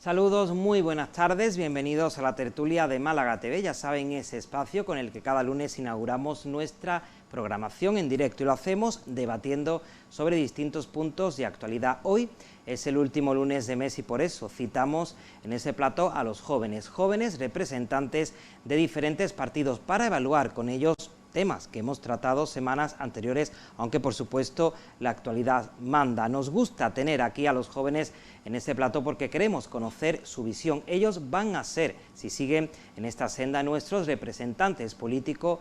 Saludos, muy buenas tardes, bienvenidos a la tertulia de Málaga TV, ya saben, ese espacio con el que cada lunes inauguramos nuestra programación en directo y lo hacemos debatiendo sobre distintos puntos de actualidad. Hoy es el último lunes de mes y por eso citamos en ese plató a los jóvenes representantes de diferentes partidos para evaluar con ellos temas que hemos tratado semanas anteriores, aunque por supuesto la actualidad manda. Nos gusta tener aquí a los jóvenes en este plató porque queremos conocer su visión. Ellos van a ser, si siguen en esta senda, nuestros representantes políticos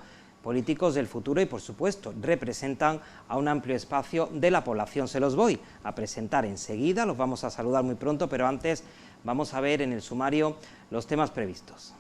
del futuro y por supuesto representan a un amplio espacio de la población. Se los voy a presentar enseguida, los vamos a saludar muy pronto, pero antes vamos a ver en el sumario los temas previstos.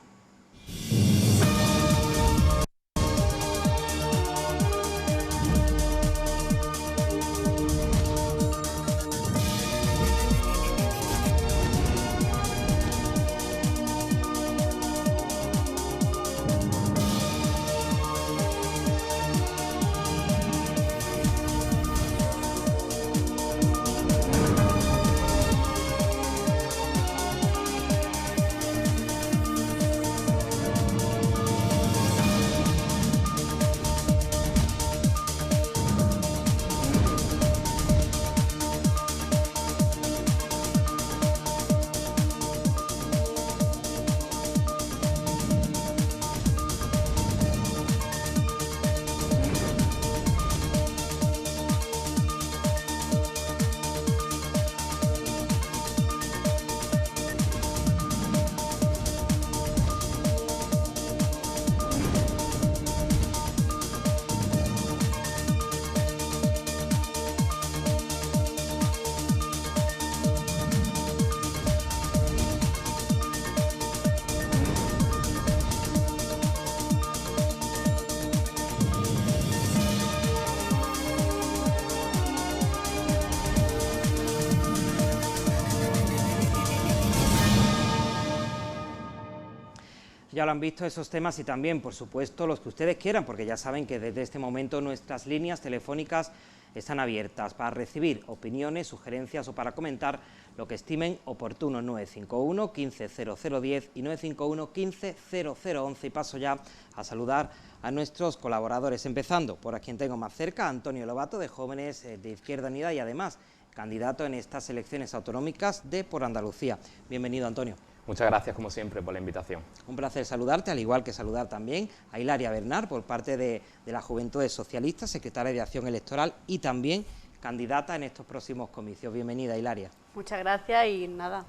Ya lo han visto esos temas y también, por supuesto, los que ustedes quieran, porque ya saben que desde este momento nuestras líneas telefónicas están abiertas para recibir opiniones, sugerencias o para comentar lo que estimen oportuno. 951 150010 y 951 150011. Y paso ya a saludar a nuestros colaboradores, empezando por a quien tengo más cerca, Antonio Lobato, de Jóvenes de Izquierda Unida y además candidato en estas elecciones autonómicas de Por Andalucía. Bienvenido, Antonio. Muchas gracias, como siempre, por la invitación. Un placer saludarte, al igual que saludar también a Hilaria Bernard, por parte de la Juventudes Socialistas, secretaria de Acción Electoral y también candidata en estos próximos comicios. Bienvenida, Hilaria. Muchas gracias y nada,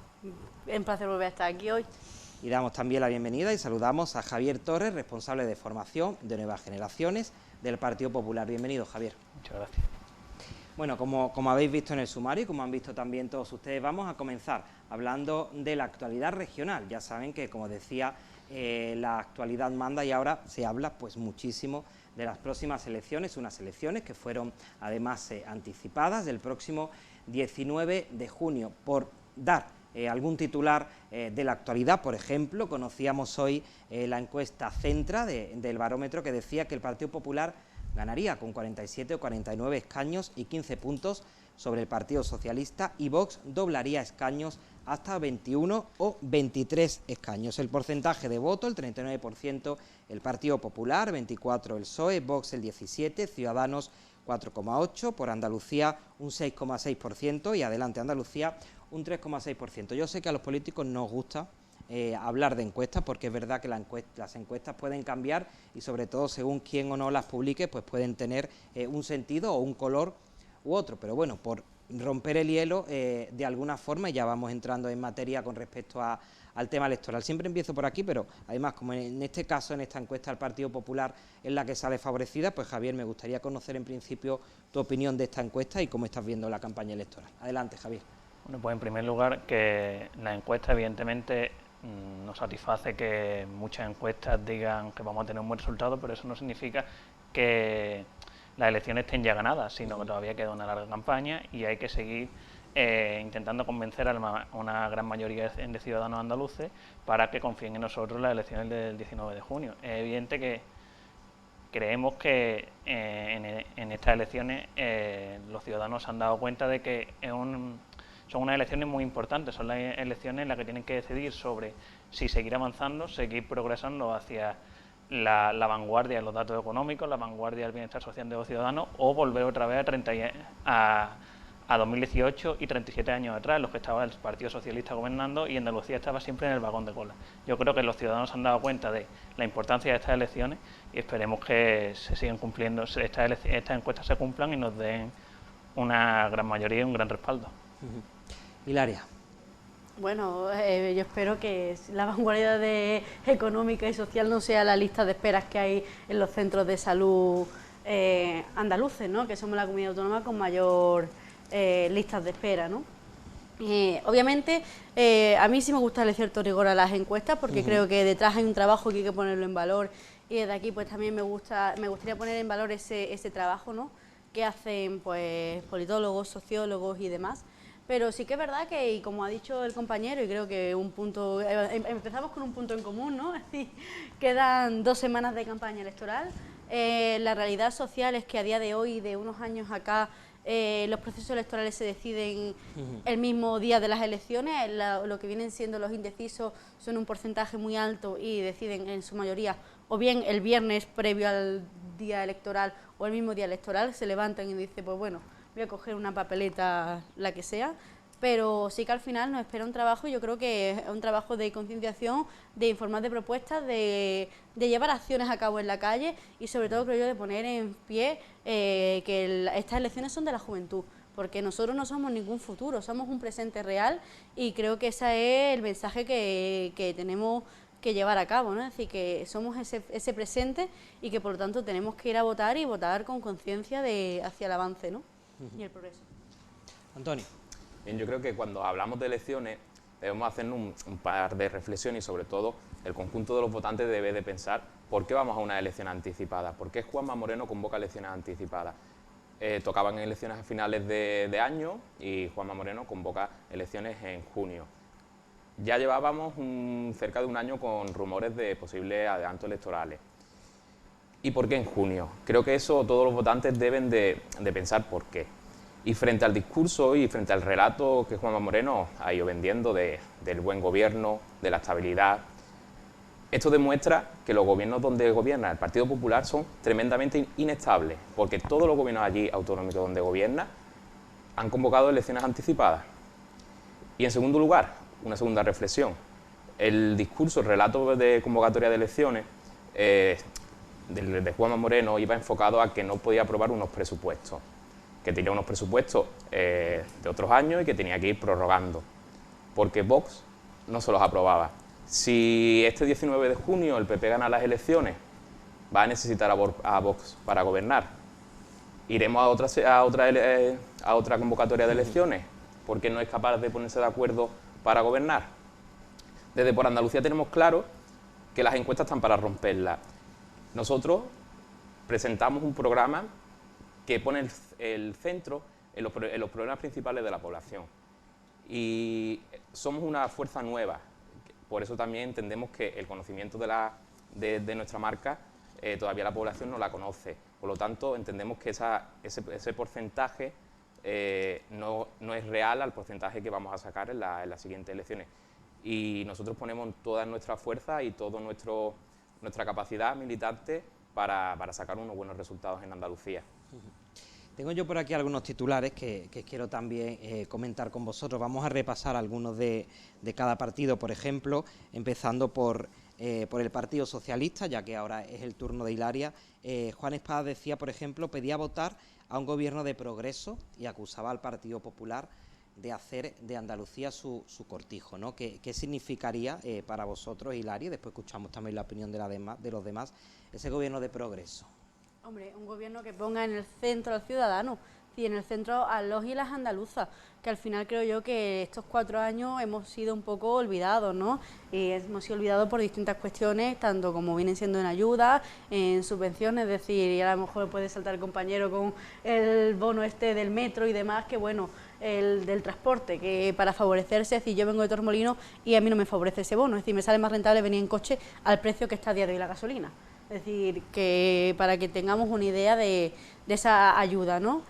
es un placer volver a estar aquí hoy. Y damos también la bienvenida y saludamos a Javier Torres, responsable de formación de Nuevas Generaciones del Partido Popular. Bienvenido, Javier. Muchas gracias. Bueno, como habéis visto en el sumario y como han visto también todos ustedes, vamos a comenzar hablando de la actualidad regional. Ya saben que, como decía, la actualidad manda y ahora se habla pues muchísimo de las próximas elecciones, unas elecciones que fueron además anticipadas del próximo 19 de junio. Por dar algún titular de la actualidad, por ejemplo, conocíamos hoy la encuesta Centra del Barómetro que decía que el Partido Popular ganaría con 47 o 49 escaños y 15 puntos sobre el Partido Socialista y Vox doblaría escaños hasta 21 o 23 escaños. El porcentaje de voto, el 39% el Partido Popular, 24% el PSOE, Vox el 17%, Ciudadanos 4,8%, por Andalucía un 6,6% y Adelante Andalucía un 3,6%. Yo sé que a los políticos nos gusta hablar de encuestas, porque es verdad que las encuestas pueden cambiar y sobre todo según quién o no las publique, pues pueden tener un sentido o un color u otro, pero bueno, por romper el hielo de alguna forma, y ya vamos entrando en materia con respecto al tema electoral. Siempre empiezo por aquí, pero además, como en este caso, en esta encuesta, el Partido Popular es la que sale favorecida, pues Javier, me gustaría conocer en principio tu opinión de esta encuesta y cómo estás viendo la campaña electoral. Adelante, Javier. Bueno, pues en primer lugar, que la encuesta evidentemente nos satisface que muchas encuestas digan que vamos a tener un buen resultado, pero eso no significa que las elecciones estén ya ganadas, sino que todavía queda una larga campaña y hay que seguir intentando convencer a una gran mayoría de ciudadanos andaluces para que confíen en nosotros en las elecciones del 19 de junio. Es evidente que creemos que en estas elecciones los ciudadanos se han dado cuenta de que son unas elecciones muy importantes, son las elecciones en las que tienen que decidir sobre si seguir avanzando, seguir progresando hacia la vanguardia de los datos económicos, la vanguardia del bienestar social de los ciudadanos, o volver otra vez a 2018 y 37 años atrás, en los que estaba el Partido Socialista gobernando y Andalucía estaba siempre en el vagón de cola. Yo creo que los ciudadanos se han dado cuenta de la importancia de estas elecciones y esperemos que se sigan cumpliendo, estas encuestas se cumplan y nos den una gran mayoría y un gran respaldo. Hilaria. Bueno, yo espero que la vanguardia económica y social no sea la lista de esperas que hay en los centros de salud andaluces, ¿no? Que somos la comunidad autónoma con mayor listas de espera, ¿no? Obviamente, a mí sí me gusta darle cierto rigor a las encuestas porque creo que detrás hay un trabajo que hay que ponerlo en valor y desde aquí pues también me gustaría poner en valor ese trabajo, ¿no? Que hacen pues politólogos, sociólogos y demás. Pero sí que es verdad que, y como ha dicho el compañero, y creo que empezamos con un punto en común, ¿no? Es decir, quedan 2 semanas de campaña electoral. La realidad social es que a día de hoy, de unos años acá, los procesos electorales se deciden el mismo día de las elecciones. Lo que vienen siendo los indecisos son un porcentaje muy alto y deciden en su mayoría o bien el viernes previo al día electoral o el mismo día electoral, se levantan y dicen, pues bueno, voy a coger una papeleta, la que sea, pero sí que al final nos espera un trabajo, yo creo que es un trabajo de concienciación, de informar de propuestas, de llevar acciones a cabo en la calle y sobre todo creo yo de poner en pie que estas elecciones son de la juventud, porque nosotros no somos ningún futuro, somos un presente real y creo que ese es el mensaje que tenemos que llevar a cabo, ¿no? Es decir, que somos ese presente y que por lo tanto tenemos que ir a votar y votar con conciencia hacia el avance, ¿no? Y el progreso. Antonio. Bien, yo creo que cuando hablamos de elecciones debemos hacer un par de reflexiones y sobre todo el conjunto de los votantes debe de pensar por qué vamos a una elección anticipada, por qué Juanma Moreno convoca elecciones anticipadas. Tocaban elecciones a finales de año y Juanma Moreno convoca elecciones en junio. Ya llevábamos cerca de un año con rumores de posibles adelantos electorales. ¿Y por qué en junio? Creo que eso todos los votantes deben de pensar por qué. Y frente al discurso y frente al relato que Juanma Moreno ha ido vendiendo del buen gobierno, de la estabilidad, esto demuestra que los gobiernos donde gobierna el Partido Popular son tremendamente inestables, porque todos los gobiernos allí autonómicos donde gobierna han convocado elecciones anticipadas. Y en segundo lugar, una segunda reflexión, el discurso, el relato de convocatoria de elecciones de Juanma Moreno iba enfocado a que no podía aprobar unos presupuestos, que tenía unos presupuestos de otros años y que tenía que ir prorrogando, porque Vox no se los aprobaba. Si este 19 de junio el PP gana las elecciones, va a necesitar a Vox para gobernar. Iremos a otra convocatoria de elecciones, porque no es capaz de ponerse de acuerdo para gobernar. Desde Por Andalucía tenemos claro que las encuestas están para romperlas. Nosotros presentamos un programa que pone el centro en los problemas principales de la población. Y somos una fuerza nueva. Por eso también entendemos que el conocimiento de nuestra marca todavía la población no la conoce. Por lo tanto, entendemos que ese porcentaje no es real al porcentaje que vamos a sacar en las siguientes elecciones. Y nosotros ponemos toda nuestra fuerza y toda nuestra capacidad militante para sacar unos buenos resultados en Andalucía. Tengo yo por aquí algunos titulares que quiero también comentar con vosotros. Vamos a repasar algunos de cada partido, por ejemplo, empezando por el Partido Socialista, ya que ahora es el turno de Hilaria. Juan Espada decía, por ejemplo, pedía votar a un gobierno de progreso y acusaba al Partido Popular de hacer de Andalucía su cortijo, ¿no? ¿Qué significaría para vosotros, Hilaria? Después escuchamos también la opinión de los demás, ese gobierno de progreso. Hombre, un gobierno que ponga en el centro al ciudadano y en el centro a los y las andaluzas, que al final creo yo que estos 4 años hemos sido un poco olvidados, ¿no? Y hemos sido olvidados por distintas cuestiones, tanto como vienen siendo en ayuda, en subvenciones, es decir, y a lo mejor puede saltar el compañero con el bono del metro y demás, que bueno, el del transporte, que para favorecerse, es decir, yo vengo de Torremolinos y a mí no me favorece ese bono, es decir, me sale más rentable venir en coche al precio que está a día de hoy la gasolina. Es decir, que para que tengamos una idea de esa ayuda, ¿no?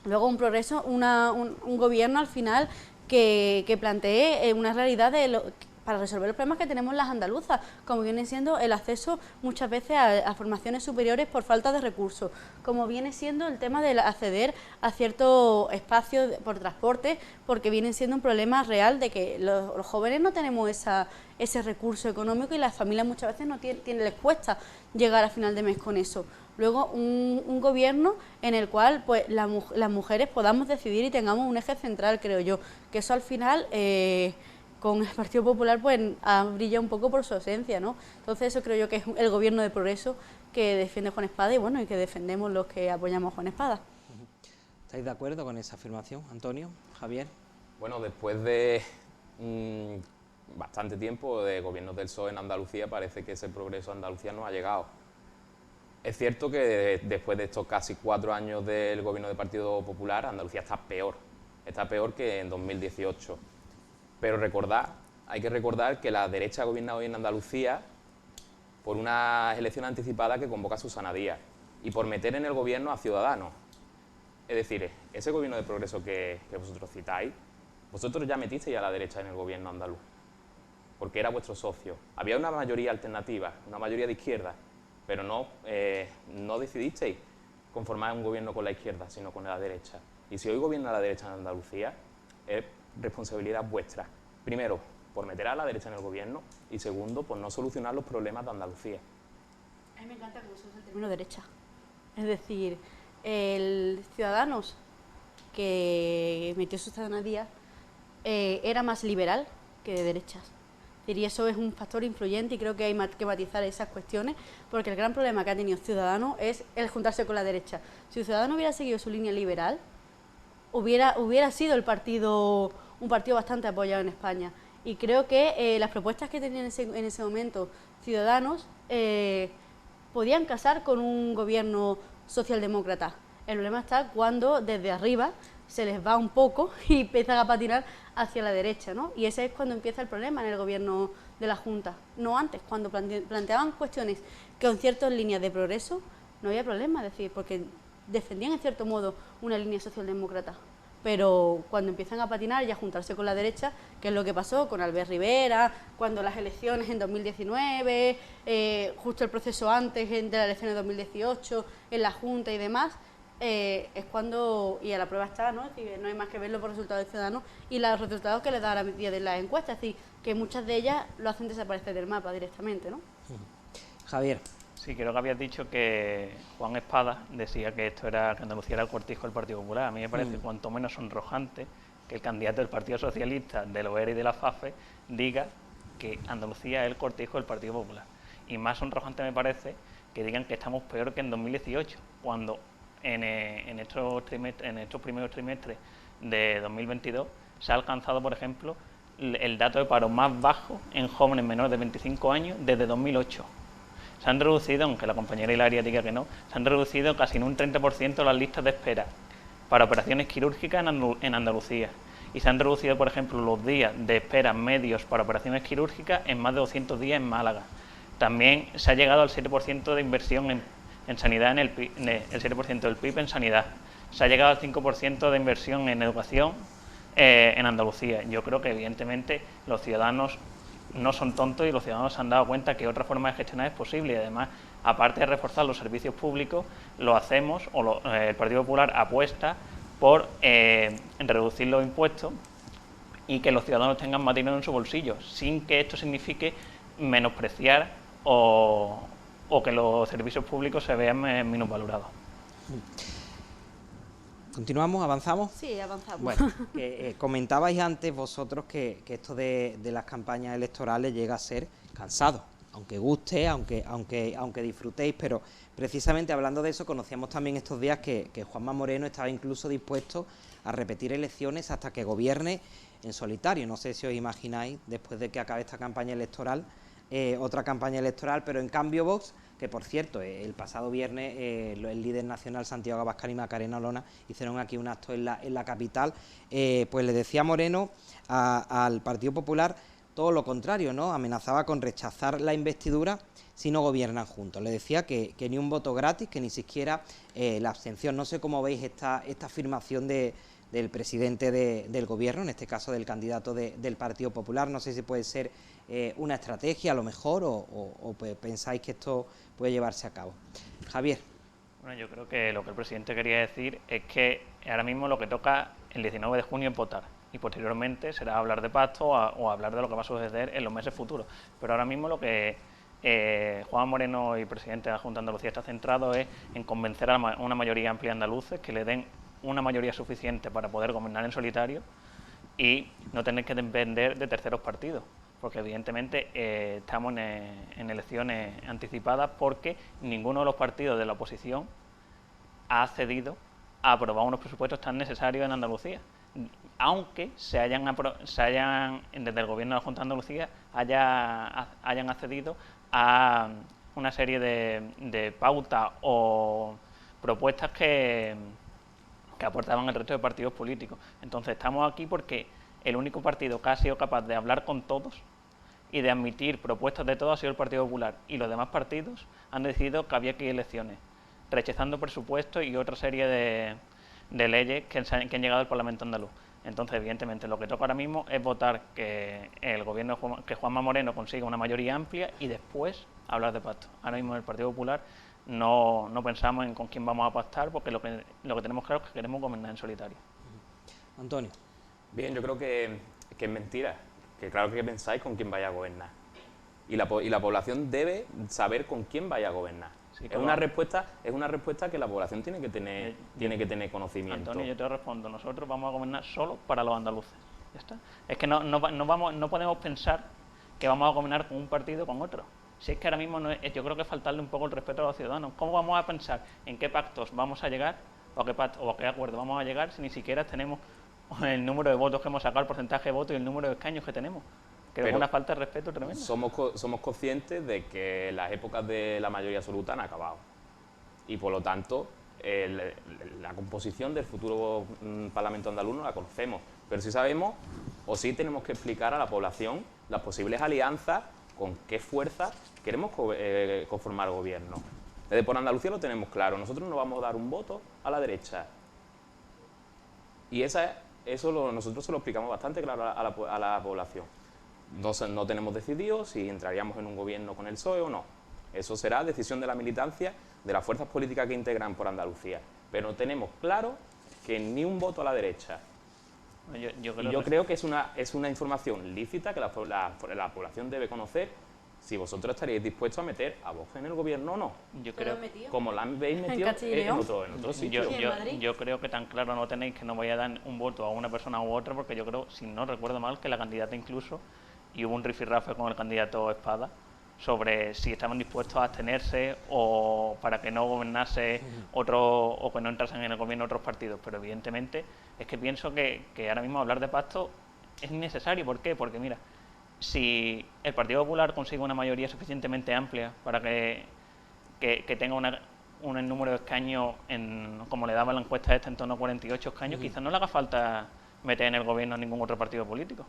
luego un progreso, un gobierno al final que plantee una realidad para resolver los problemas que tenemos las andaluzas, como viene siendo el acceso muchas veces a formaciones superiores por falta de recursos, como viene siendo el tema de acceder a ciertos espacios por transporte, porque viene siendo un problema real de que los jóvenes no tenemos ese recurso económico y las familias muchas veces no les cuesta llegar a final de mes con eso. Luego un gobierno en el cual pues las mujeres podamos decidir y tengamos un eje central, creo yo, que eso al final con el Partido Popular pues brilla un poco por su ausencia, ¿no? Entonces eso creo yo que es el gobierno de progreso que defiende Juan Espada y bueno, y que defendemos los que apoyamos a Juan Espada. ¿Estáis de acuerdo con esa afirmación, Antonio, Javier? Bueno, después de bastante tiempo de gobiernos del PSOE en Andalucía, parece que ese progreso a Andalucía no ha llegado. Es cierto que después de estos casi 4 años del gobierno del Partido Popular, Andalucía está peor que en 2018. Pero hay que recordar que la derecha ha gobernado hoy en Andalucía por una elección anticipada que convoca a Susana Díaz y por meter en el gobierno a Ciudadanos. Es decir, ese gobierno de progreso que vosotros citáis, vosotros ya metisteis a la derecha en el gobierno andaluz, porque era vuestro socio. Había una mayoría alternativa, una mayoría de izquierda, pero no decidisteis conformar un gobierno con la izquierda, sino con la derecha. Y si hoy gobierna la derecha en Andalucía, es responsabilidad vuestra. Primero, por meter a la derecha en el gobierno y segundo, por no solucionar los problemas de Andalucía. A mí me encanta que uses el término derecha. Es decir, el Ciudadanos que metió Susana Díaz era más liberal que de derechas. Y eso es un factor influyente y creo que hay que matizar esas cuestiones porque el gran problema que ha tenido Ciudadanos es el juntarse con la derecha. Si Ciudadanos hubiera seguido su línea liberal, hubiera sido un partido bastante apoyado en España. Y creo que las propuestas que tenían en ese momento Ciudadanos podían casar con un gobierno socialdemócrata. El problema está cuando desde arriba se les va un poco y empiezan a patinar hacia la derecha, ¿no? Y ese es cuando empieza el problema en el gobierno de la Junta. No antes, cuando planteaban cuestiones con ciertas líneas de progreso, no había problema, es decir, porque defendían en cierto modo una línea socialdemócrata. Pero cuando empiezan a patinar y a juntarse con la derecha, que es lo que pasó con Albert Rivera, cuando las elecciones en 2019, justo el proceso antes de las elecciones de 2018, en la Junta y demás, es cuando, y a la prueba está, ¿no? Es decir, no hay más que verlo por resultados de Ciudadanos y los resultados que les da ahora día de las encuestas, es decir, que muchas de ellas lo hacen desaparecer del mapa directamente, ¿no? Javier. Sí, creo que habías dicho que Juan Espada decía que que Andalucía era el cortijo del Partido Popular. A mí me parece cuanto menos sonrojante que el candidato del Partido Socialista, del OER y de la FAFE, diga que Andalucía es el cortijo del Partido Popular. Y más sonrojante me parece que digan que estamos peor que en 2018, cuando en estos primeros trimestres de 2022 se ha alcanzado, por ejemplo, el dato de paro más bajo en jóvenes menores de 25 años desde 2008. Se han reducido, aunque la compañera Hilaria diga que no, se han reducido casi en un 30% las listas de espera para operaciones quirúrgicas en Andalucía. Y se han reducido, por ejemplo, los días de espera medios para operaciones quirúrgicas en más de 200 días en Málaga. También se ha llegado al 7% de inversión en sanidad, el 7% del PIB en sanidad. Se ha llegado al 5% de inversión en educación en Andalucía. Yo creo que, evidentemente, los ciudadanos no son tontos y los ciudadanos se han dado cuenta que otra forma de gestionar es posible y además, aparte de reforzar los servicios públicos, lo hacemos, el Partido Popular apuesta por reducir los impuestos y que los ciudadanos tengan más dinero en su bolsillo, sin que esto signifique menospreciar o que los servicios públicos se vean minusvalorados. ¿Continuamos? ¿Avanzamos? Sí, avanzamos. Bueno, comentabais antes vosotros que esto de las campañas electorales llega a ser cansado, aunque guste, aunque disfrutéis, pero precisamente hablando de eso, conocíamos también estos días que Juanma Moreno estaba incluso dispuesto a repetir elecciones hasta que gobierne en solitario. No sé si os imagináis, después de que acabe esta campaña electoral, otra campaña electoral, pero en cambio Vox, que por cierto, el pasado viernes el líder nacional Santiago Abascal y Macarena Olona hicieron aquí un acto en la capital, pues le decía Moreno al Partido Popular todo lo contrario, ¿no? Amenazaba con rechazar la investidura si no gobiernan juntos. Le decía que ni un voto gratis, que ni siquiera la abstención. No sé cómo veis esta afirmación del presidente del gobierno, en este caso del candidato del Partido Popular. No sé si puede ser una estrategia a lo mejor o pensáis que esto puede llevarse a cabo. Javier. Bueno, yo creo que lo que el presidente quería decir es que ahora mismo lo que toca el 19 de junio es votar y posteriormente será hablar de pacto o hablar de lo que va a suceder en los meses futuros. Pero ahora mismo lo que Juan Moreno, y presidente de la Junta de Andalucía, está centrado es en convencer a una mayoría amplia de andaluces que le den una mayoría suficiente para poder gobernar en solitario y no tener que depender de terceros partidos, porque evidentemente estamos en elecciones anticipadas porque ninguno de los partidos de la oposición ha accedido a aprobar unos presupuestos tan necesarios en Andalucía, aunque desde el gobierno de la Junta de Andalucía hayan accedido a una serie de pautas o propuestas que aportaban el resto de partidos políticos. Entonces estamos aquí porque el único partido que ha sido capaz de hablar con todos y de admitir propuestas de todos ha sido el Partido Popular, y los demás partidos han decidido que había que ir a elecciones, rechazando presupuestos y otra serie de leyes que han llegado al Parlamento andaluz. Entonces, evidentemente, lo que toca ahora mismo es votar que el gobierno, que Juanma Moreno consiga una mayoría amplia y después hablar de pacto. Ahora mismo en el Partido Popular no pensamos en con quién vamos a pactar, porque lo que tenemos claro es que queremos gobernar en solitario. Antonio. Bien, yo creo que es mentira, que claro que pensáis con quién vaya a gobernar. Y la población debe saber con quién vaya a gobernar. Sí, es una respuesta que la población tiene que tener conocimiento. Antonio, yo te respondo, nosotros vamos a gobernar solo para los andaluces. ¿Ya está? Es que no podemos pensar que vamos a gobernar con un partido o con otro. Si es que ahora mismo yo creo que es faltarle un poco el respeto a los ciudadanos. ¿Cómo vamos a pensar en qué pactos vamos a llegar o a qué acuerdo vamos a llegar si ni siquiera tenemos el número de votos que hemos sacado, el porcentaje de votos y el número de escaños que tenemos? Creo que es una falta de respeto tremenda. Somos conscientes de que las épocas de la mayoría absoluta han acabado y por lo tanto la composición del futuro Parlamento andaluz no la conocemos, pero sí sabemos o sí tenemos que explicar a la población las posibles alianzas, con qué fuerza queremos conformar gobierno. Desde por Andalucía lo tenemos claro, nosotros no vamos a dar un voto a la derecha y nosotros se lo explicamos bastante claro a la población. No tenemos decidido si entraríamos en un gobierno con el PSOE o no. Eso será decisión de la militancia, de las fuerzas políticas que integran por Andalucía. Pero tenemos claro que ni un voto a la derecha. Yo creo que es una información lícita que la población debe conocer, si vosotros estaríais dispuestos a meter a Vox en el gobierno o no. Yo creo, como la habéis metido en otro sitio. Yo creo que tan claro no tenéis que no voy a dar un voto a una persona u otra, porque yo creo, si no recuerdo mal, que la candidata incluso, y hubo un rifirrafe con el candidato Espada, sobre si estaban dispuestos a abstenerse o para que no gobernase otro o que no entrasen en el gobierno otros partidos. Pero evidentemente es que pienso que ahora mismo hablar de pacto es innecesario. ¿Por qué? Porque mira, si el Partido Popular consigue una mayoría suficientemente amplia para que tenga un número de escaños, como le daba la encuesta esta, en torno a 48 escaños, quizás no le haga falta meter en el gobierno a ningún otro partido político.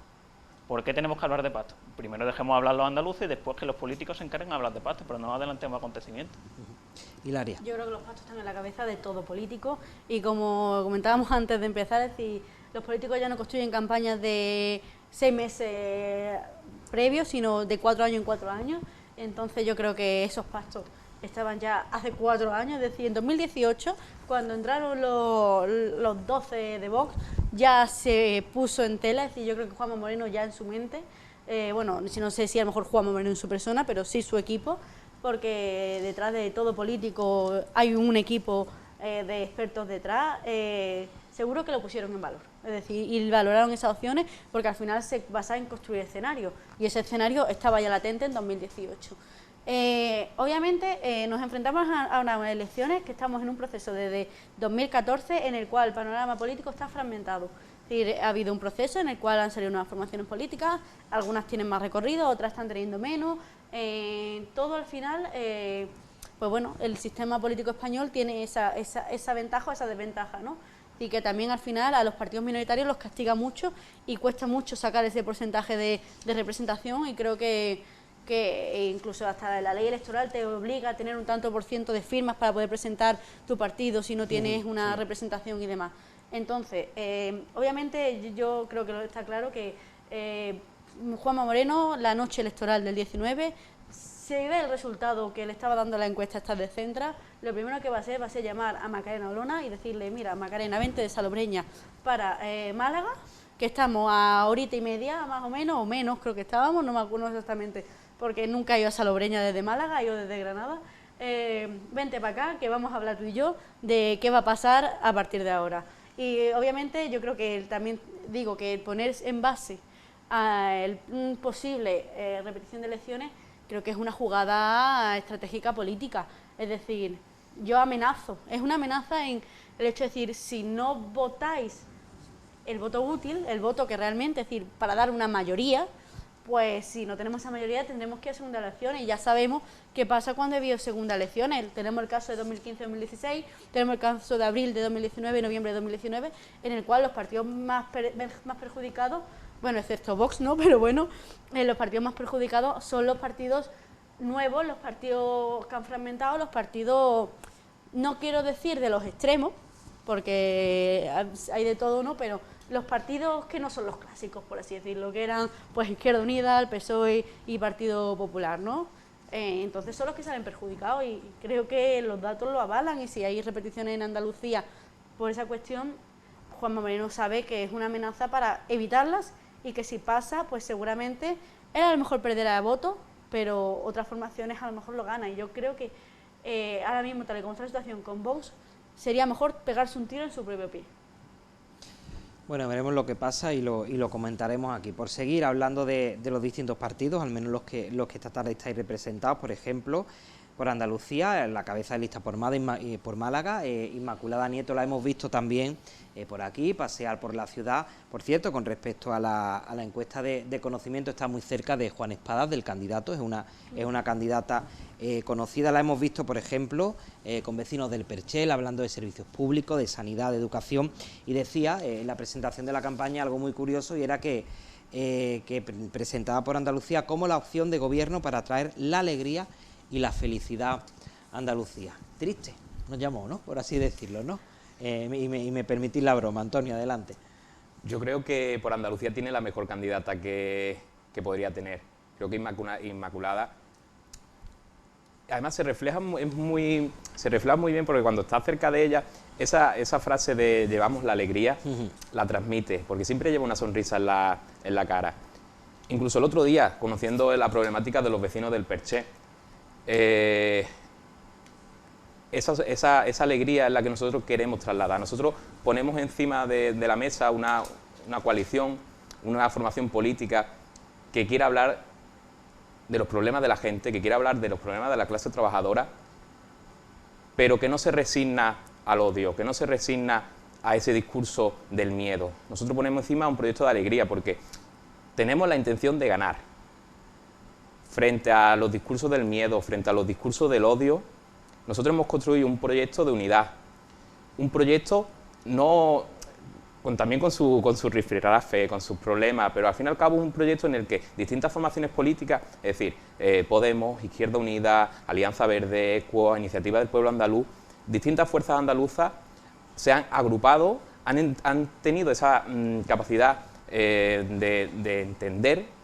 ¿Por qué tenemos que hablar de pacto? Primero dejemos hablar los andaluces y después que los políticos se encarguen de hablar de pacto, pero no adelantemos acontecimientos. Hilaria. Yo creo que los pactos están en la cabeza de todo político y como comentábamos antes de empezar, es decir, los políticos ya no construyen campañas de 6 meses previos, sino de 4 años en 4 años. Entonces yo creo que esos pactos estaban ya hace 4 años, es decir, en 2018, cuando entraron los 12 de Vox, ya se puso en tela, es decir, yo creo que Juanma Moreno ya en su mente, bueno, no sé si a lo mejor Juanma Moreno en su persona, pero sí su equipo, porque detrás de todo político hay un equipo de expertos detrás, seguro que lo pusieron en valor, es decir, y valoraron esas opciones porque al final se basaba en construir escenarios y ese escenario estaba ya latente en 2018. Obviamente nos enfrentamos a unas elecciones que estamos en un proceso desde 2014 en el cual el panorama político está fragmentado. Es decir, ha habido un proceso en el cual han salido nuevas formaciones políticas, algunas tienen más recorrido, otras están teniendo menos. Todo al final, pues bueno, el sistema político español tiene esa ventaja o esa desventaja, ¿no? y que también al final a los partidos minoritarios los castiga mucho y cuesta mucho sacar ese porcentaje de representación, y creo que incluso hasta la ley electoral te obliga a tener un tanto por ciento de firmas para poder presentar tu partido si no tienes una representación y demás. Entonces, obviamente yo creo que está claro que Juanma Moreno, la noche electoral del 19, se ve el resultado que le estaba dando la encuesta esta de Centra, lo primero que va a ser llamar a Macarena Olona y decirle: mira, Macarena, vente de Salobreña para Málaga, que estamos a horita y media más o menos creo que estábamos, no me acuerdo exactamente, porque nunca he ido a Salobreña desde Málaga, he ido desde Granada. Vente para acá, que vamos a hablar tú y yo de qué va a pasar a partir de ahora. Y obviamente yo creo que también digo que poner en base a posible repetición de elecciones, creo que es una jugada estratégica política. Es decir, yo amenazo, es una amenaza en el hecho de decir: si no votáis el voto útil, el voto que realmente, es decir, para dar una mayoría, pues si no tenemos esa mayoría tendremos que ir a segunda elección, y ya sabemos qué pasa cuando ha habido segunda elecciones. Tenemos el caso de 2015-2016, tenemos el caso de abril de 2019 y noviembre de 2019, en el cual los partidos más perjudicados, bueno, excepto Vox, ¿no? Pero bueno, los partidos más perjudicados son los partidos nuevos, los partidos que han fragmentado, los partidos, no quiero decir de los extremos, porque hay de todo, ¿no? Pero los partidos que no son los clásicos, por así decirlo, que eran pues Izquierda Unida, el PSOE y Partido Popular, ¿no? Entonces son los que salen perjudicados, y creo que los datos lo avalan, y si hay repeticiones en Andalucía por esa cuestión, Juanma Moreno sabe que es una amenaza para evitarlas, y que si pasa, pues seguramente él a lo mejor perderá votos, pero otras formaciones a lo mejor lo ganan. Y yo creo que ahora mismo, tal y como está la situación con Vox, sería mejor pegarse un tiro en su propio pie. Bueno, veremos lo que pasa y lo comentaremos aquí. Por seguir hablando de los distintos partidos, al menos los que esta tarde estáis representados, por ejemplo, por Andalucía, en la cabeza de lista por Málaga, Inmaculada Nieto la hemos visto también por aquí, pasear por la ciudad. Por cierto, con respecto a la encuesta de conocimiento, está muy cerca de Juan Espadas, del candidato, es una candidata conocida. La hemos visto, por ejemplo, con vecinos del Perchel, hablando de servicios públicos, de sanidad, de educación, y decía en la presentación de la campaña algo muy curioso, y era que presentaba por Andalucía como la opción de gobierno para traer la alegría y la felicidad a Andalucía. Triste, nos llamó, ¿no? Por así decirlo, ¿no? Y me permitís la broma. Antonio, adelante. Yo creo que por Andalucía tiene la mejor candidata que podría tener. Creo que Inmaculada, además se refleja muy bien, porque cuando está cerca de ella, esa frase de llevamos la alegría, la transmite, porque siempre lleva una sonrisa en la cara. Incluso el otro día, conociendo la problemática de los vecinos del Perché, esa alegría es la que nosotros queremos trasladar. Nosotros ponemos encima de la mesa una coalición, una formación política que quiera hablar de los problemas de la gente, que quiera hablar de los problemas de la clase trabajadora, pero que no se resigna al odio, que no se resigna a ese discurso del miedo. Nosotros ponemos encima un proyecto de alegría, porque tenemos la intención de ganar. Frente a los discursos del miedo, frente a los discursos del odio, nosotros hemos construido un proyecto de unidad, un proyecto también con su rifirrafe, con sus problemas, pero al fin y al cabo un proyecto en el que distintas formaciones políticas, es decir, Podemos, Izquierda Unida, Alianza Verde, ECUO, Iniciativa del Pueblo Andaluz, distintas fuerzas andaluzas se han agrupado, han tenido esa capacidad de entender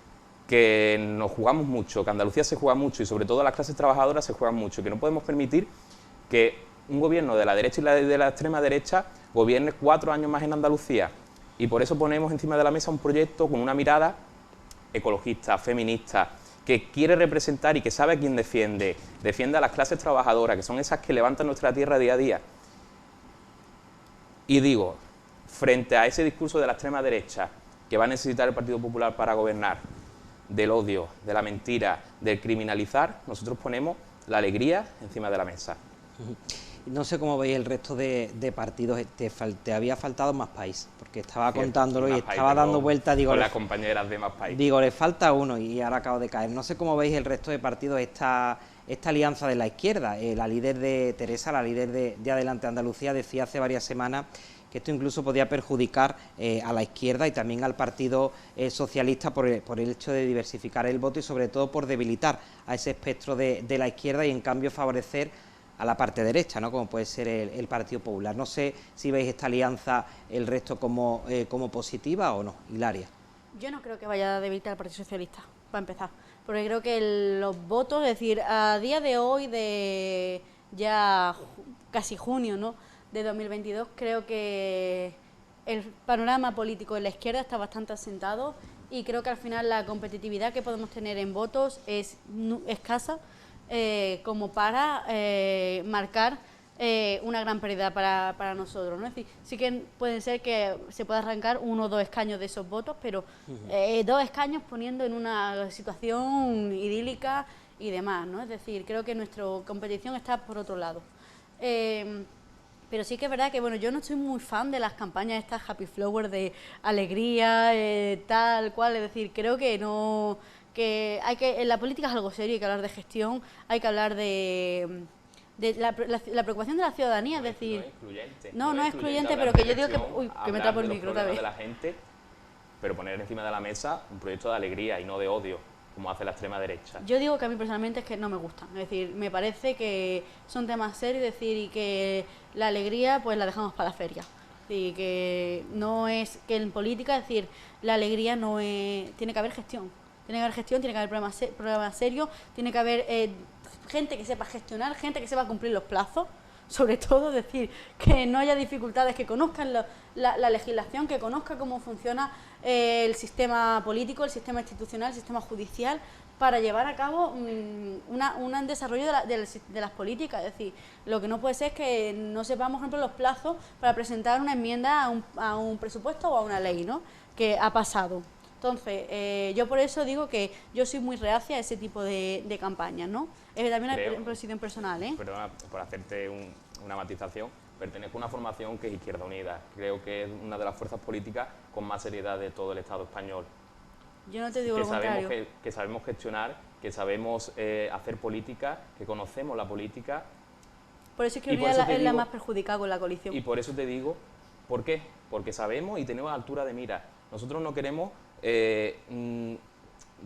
que nos jugamos mucho, que Andalucía se juega mucho, y sobre todo las clases trabajadoras se juegan mucho, que no podemos permitir que un gobierno de la derecha y de la extrema derecha gobierne 4 años más en Andalucía. Y por eso ponemos encima de la mesa un proyecto con una mirada ecologista, feminista, que quiere representar y que sabe a quién defiende. Defiende a las clases trabajadoras, que son esas que levantan nuestra tierra día a día. Y digo, frente a ese discurso de la extrema derecha que va a necesitar el Partido Popular para gobernar, del odio, de la mentira, del criminalizar, nosotros ponemos la alegría encima de la mesa. No sé cómo veis el resto de partidos. Te había faltado Más País, porque estaba contándolo y estaba dando vueltas. Digo, con las compañeras de Más País. Digo, le falta uno y ahora acabo de caer. No sé cómo veis el resto de partidos esta alianza de la izquierda. La líder de Teresa, la líder de Adelante Andalucía, decía hace varias semanas que esto incluso podía perjudicar a la izquierda y también al Partido Socialista por el hecho de diversificar el voto y sobre todo por debilitar a ese espectro de la izquierda y en cambio favorecer a la parte derecha, ¿no? Como puede ser el Partido Popular. No sé si veis esta alianza el resto como positiva o no. Hilaria. Yo no creo que vaya a debilitar al Partido Socialista, para empezar, porque creo que los votos, es decir, a día de hoy, de ya casi junio, ¿no?, de 2022, creo que el panorama político de la izquierda está bastante asentado y creo que al final la competitividad que podemos tener en votos es escasa como para marcar una gran pérdida para nosotros, ¿no? Es decir, sí que puede ser que se pueda arrancar 1 o 2 escaños de esos votos, pero 2 escaños poniendo en una situación idílica y demás, ¿no? Es decir, creo que nuestra competición está por otro lado. Pero sí que es verdad que, bueno, yo no soy muy fan de las campañas estas Happy Flower de alegría, tal cual, es decir, creo que no, que hay que, en la política es algo serio, hay que hablar de gestión, hay que hablar de la preocupación de la ciudadanía, es decir... No es excluyente, pero que yo digo que... Uy, que me tapo el micro otra vez. De la gente, pero poner encima de la mesa un proyecto de alegría y no de odio, como hace la extrema derecha. Yo digo que a mí personalmente es que no me gustan, es decir, me parece que son temas serios, es decir, y que la alegría pues la dejamos para la feria. Y que no es, que en política, es decir, la alegría no es... Tiene que haber gestión. Tiene que haber gestión, tiene que haber problemas serios, tiene que haber gente que sepa gestionar, gente que sepa cumplir los plazos, sobre todo, es decir, que no haya dificultades, que conozcan la legislación, que conozca cómo funciona el sistema político, el sistema institucional, el sistema judicial, para llevar a cabo un desarrollo de las políticas. Es decir, lo que no puede ser es que no sepamos, por ejemplo, los plazos para presentar una enmienda a un presupuesto o a una ley, ¿no?, que ha pasado. Entonces, yo por eso digo que yo soy muy reacia a ese tipo de campañas, ¿no? También una impresión personal, ¿eh? Perdona por hacerte una matización. Pertenezco a una formación que es Izquierda Unida. Creo que es una de las fuerzas políticas con más seriedad de todo el Estado español. Yo no te digo lo contrario. Que sabemos gestionar, que sabemos hacer política, que conocemos la política. Por eso es que Unida es la más perjudicada con la coalición. Y por eso te digo, ¿por qué? Porque sabemos y tenemos altura de mira. Nosotros no queremos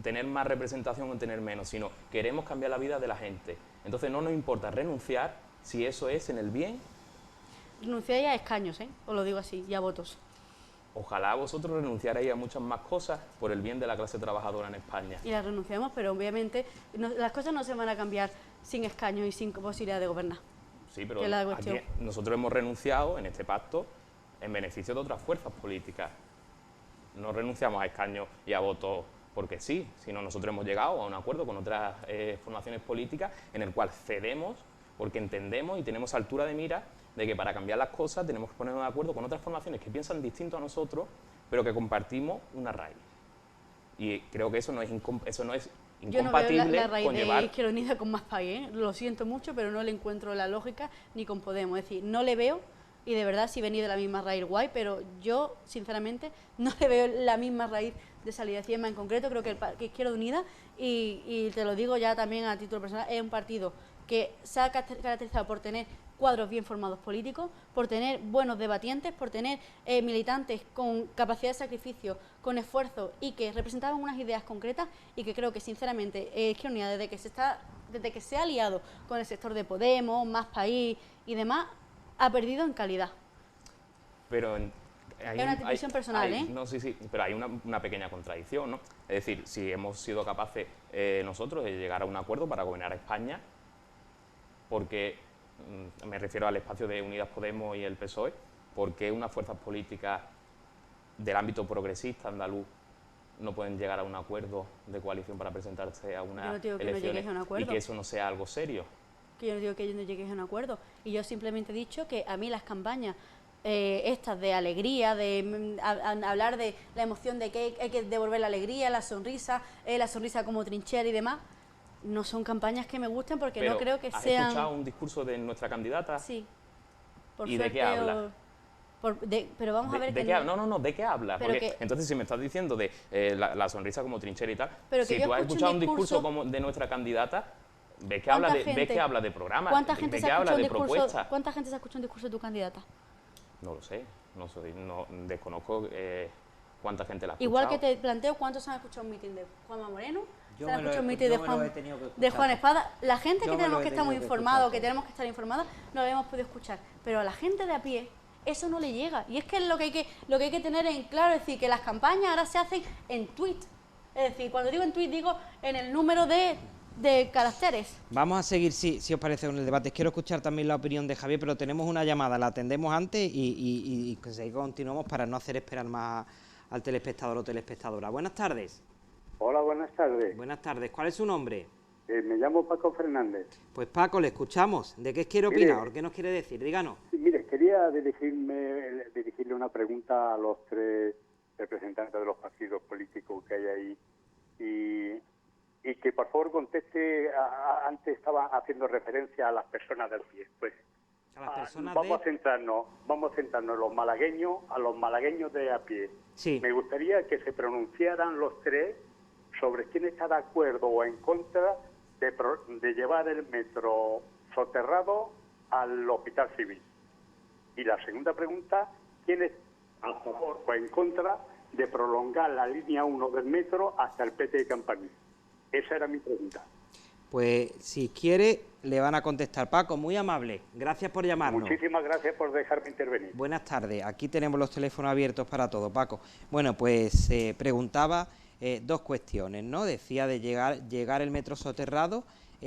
tener más representación o tener menos, sino queremos cambiar la vida de la gente. Entonces no nos importa renunciar si eso es en el bien. Renunciáis a escaños, os lo digo así, y a votos. Ojalá vosotros renunciarais a muchas más cosas por el bien de la clase trabajadora en España. Y las renunciamos, pero obviamente las cosas no se van a cambiar sin escaños y sin posibilidad de gobernar. Sí, pero aquí nosotros hemos renunciado en este pacto en beneficio de otras fuerzas políticas. No renunciamos a escaños y a votos porque sí, sino nosotros hemos llegado a un acuerdo con otras formaciones políticas en el cual cedemos porque entendemos y tenemos altura de mira de que para cambiar las cosas tenemos que ponernos de acuerdo con otras formaciones que piensan distinto a nosotros, pero que compartimos una raíz. Y creo que eso no es incompatible. Yo no veo la raíz de Izquierda Unida con Más País, ¿eh? Lo siento mucho, pero no le encuentro la lógica ni con Podemos. Es decir, no le veo, y de verdad si venís de la misma raíz guay, pero yo, sinceramente, no le veo la misma raíz de salida de Ciema en concreto. Creo que Izquierda Unida, y te lo digo ya también a título personal, es un partido que se ha caracterizado por tener cuadros bien formados políticos, por tener buenos debatientes, por tener militantes con capacidad de sacrificio, con esfuerzo y que representaban unas ideas concretas, y que creo que sinceramente Izquierda Unida, desde que se ha aliado con el sector de Podemos, Más País y demás, ha perdido en calidad. Pero es una decisión personal, ¿eh? No, sí, pero hay una pequeña contradicción, ¿no? Es decir, si hemos sido capaces nosotros de llegar a un acuerdo para gobernar a España, porque me refiero al espacio de Unidas Podemos y el PSOE, ¿por qué unas fuerzas políticas del ámbito progresista andaluz no pueden llegar a un acuerdo de coalición para presentarse a unas elecciones? Yo no digo que no lleguéis a un acuerdo. Y que eso no sea algo serio. Que yo no digo que no lleguéis a un acuerdo. Y yo simplemente he dicho que a mí las campañas estas de alegría, de hablar de la emoción de que hay que devolver la alegría, la sonrisa como trinchera y demás, no son campañas que me gusten, porque pero no creo que ¿has sean... escuchado un discurso de nuestra candidata? Sí. ¿Y de qué habla? Pero vamos a ver ¿de qué habla? No, ¿de qué habla? Porque entonces si me estás diciendo de la sonrisa como trinchera y tal, si tú has escuchado un discurso como de nuestra candidata, ¿ves que habla de programa? ¿Cuánta gente se ha escuchado un discurso de tu candidata? No lo sé, no desconozco cuánta gente la ha Igual escuchado. que te planteo cuántos han escuchado un mitin de Juanma Moreno, Yo se han me lo escuchado un he- mitin yo de me lo he Juan, tenido que de escuchar. Juan Espada. La gente Yo que me lo tenemos he que estar muy tenido que informados, escuchar que todo. tenemos que estar informados, no lo hemos podido escuchar. Pero a la gente de a pie eso no le llega. Y es que es lo que hay que tener en claro, es decir, que las campañas ahora se hacen en tweet. Es decir, cuando digo en tweet digo en el número de caracteres. Vamos a seguir, si os parece, con el debate. Quiero escuchar también la opinión de Javier, pero tenemos una llamada, la atendemos antes y continuamos para no hacer esperar más al telespectador o telespectadora. Buenas tardes. Hola, buenas tardes. Buenas tardes. ¿Cuál es su nombre? Me llamo Paco Fernández. Pues Paco, le escuchamos. ¿De qué quiere Mire, opinar? ¿Qué nos quiere decir? Díganos. Mire, quería dirigirle una pregunta a los tres representantes de los partidos políticos que hay ahí y que por favor conteste. Antes estaba haciendo referencia a las personas del pie. Pues A las personas vamos a centrarnos en los malagueños, a los malagueños de a pie. Sí. Me gustaría que se pronunciaran los tres sobre quién está de acuerdo o en contra de llevar el metro soterrado al Hospital Civil. Y la segunda pregunta, ¿quién es a favor o en contra de prolongar la línea 1 del metro hasta el PT de Campanil? Esa era mi pregunta. Pues si quiere, le van a contestar. Paco, muy amable. Gracias por llamarnos. Muchísimas gracias por dejarme intervenir. Buenas tardes. Aquí tenemos los teléfonos abiertos para todo, Paco. Bueno, pues preguntaba dos cuestiones, ¿no? Decía de llegar el metro soterrado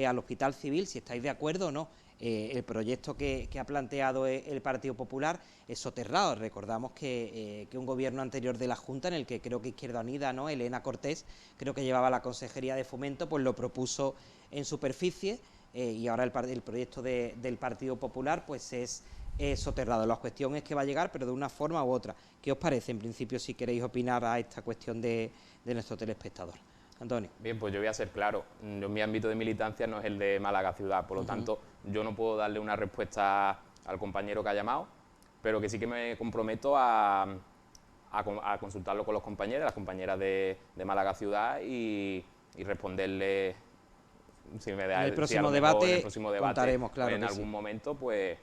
al Hospital Civil, si estáis de acuerdo o no. El proyecto que ha planteado el Partido Popular es soterrado. Recordamos que un gobierno anterior de la Junta, en el que creo que Izquierda Unida, ¿no? Elena Cortés, creo que llevaba la Consejería de Fomento, pues lo propuso en superficie y ahora el proyecto del Partido Popular pues es soterrado. La cuestión es que va a llegar, pero de una forma u otra. ¿Qué os parece, en principio, si queréis opinar a esta cuestión de nuestro telespectador? Antonio. Bien, pues yo voy a ser claro. Mi ámbito de militancia no es el de Málaga Ciudad, por lo tanto, yo no puedo darle una respuesta al compañero que ha llamado, pero que sí que me comprometo a consultarlo con los compañeros, las compañeras de Málaga Ciudad y responderle, si me da En el si a próximo lo mejor debate en el próximo debate contaremos, claro en que algún sí. momento, pues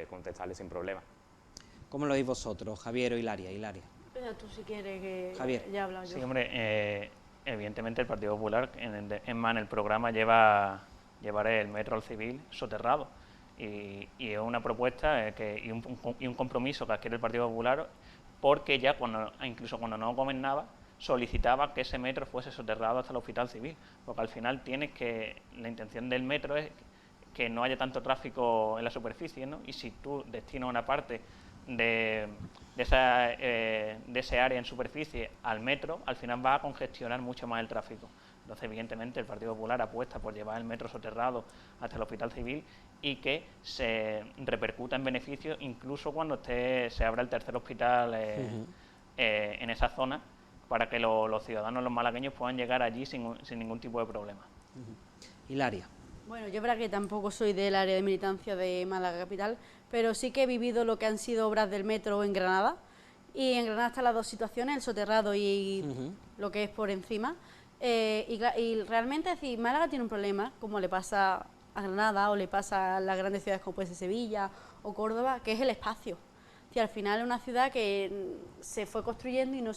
contestarle sin problema. ¿Cómo lo veis vosotros, Javier o Hilaria? Pero tú si quieres que Javier. ya he hablado yo. Sí, hombre, evidentemente el Partido Popular en el programa llevar el metro al civil soterrado y es una propuesta y un compromiso que adquiere el Partido Popular, porque ya incluso cuando no gobernaba solicitaba que ese metro fuese soterrado hasta el Hospital Civil, porque al final la intención del metro es que no haya tanto tráfico en la superficie, ¿no? Y si tú destinas una parte de ese área en superficie al metro, al final va a congestionar mucho más el tráfico. Entonces, evidentemente, el Partido Popular apuesta por llevar el metro soterrado hasta el Hospital Civil y que se repercuta en beneficio incluso cuando se abra el tercer hospital en esa zona, para que los ciudadanos, los malagueños, puedan llegar allí sin ningún tipo de problema. Hilaria. Bueno, yo verdad que tampoco soy del área de militancia de Málaga Capital, pero sí que he vivido lo que han sido obras del metro en Granada. Y en Granada están las dos situaciones, el soterrado y lo que es por encima. Y realmente, es decir, Málaga tiene un problema, como le pasa a Granada o le pasa a las grandes ciudades como puede ser Sevilla o Córdoba, que es el espacio. Si al final es una ciudad que se fue construyendo y no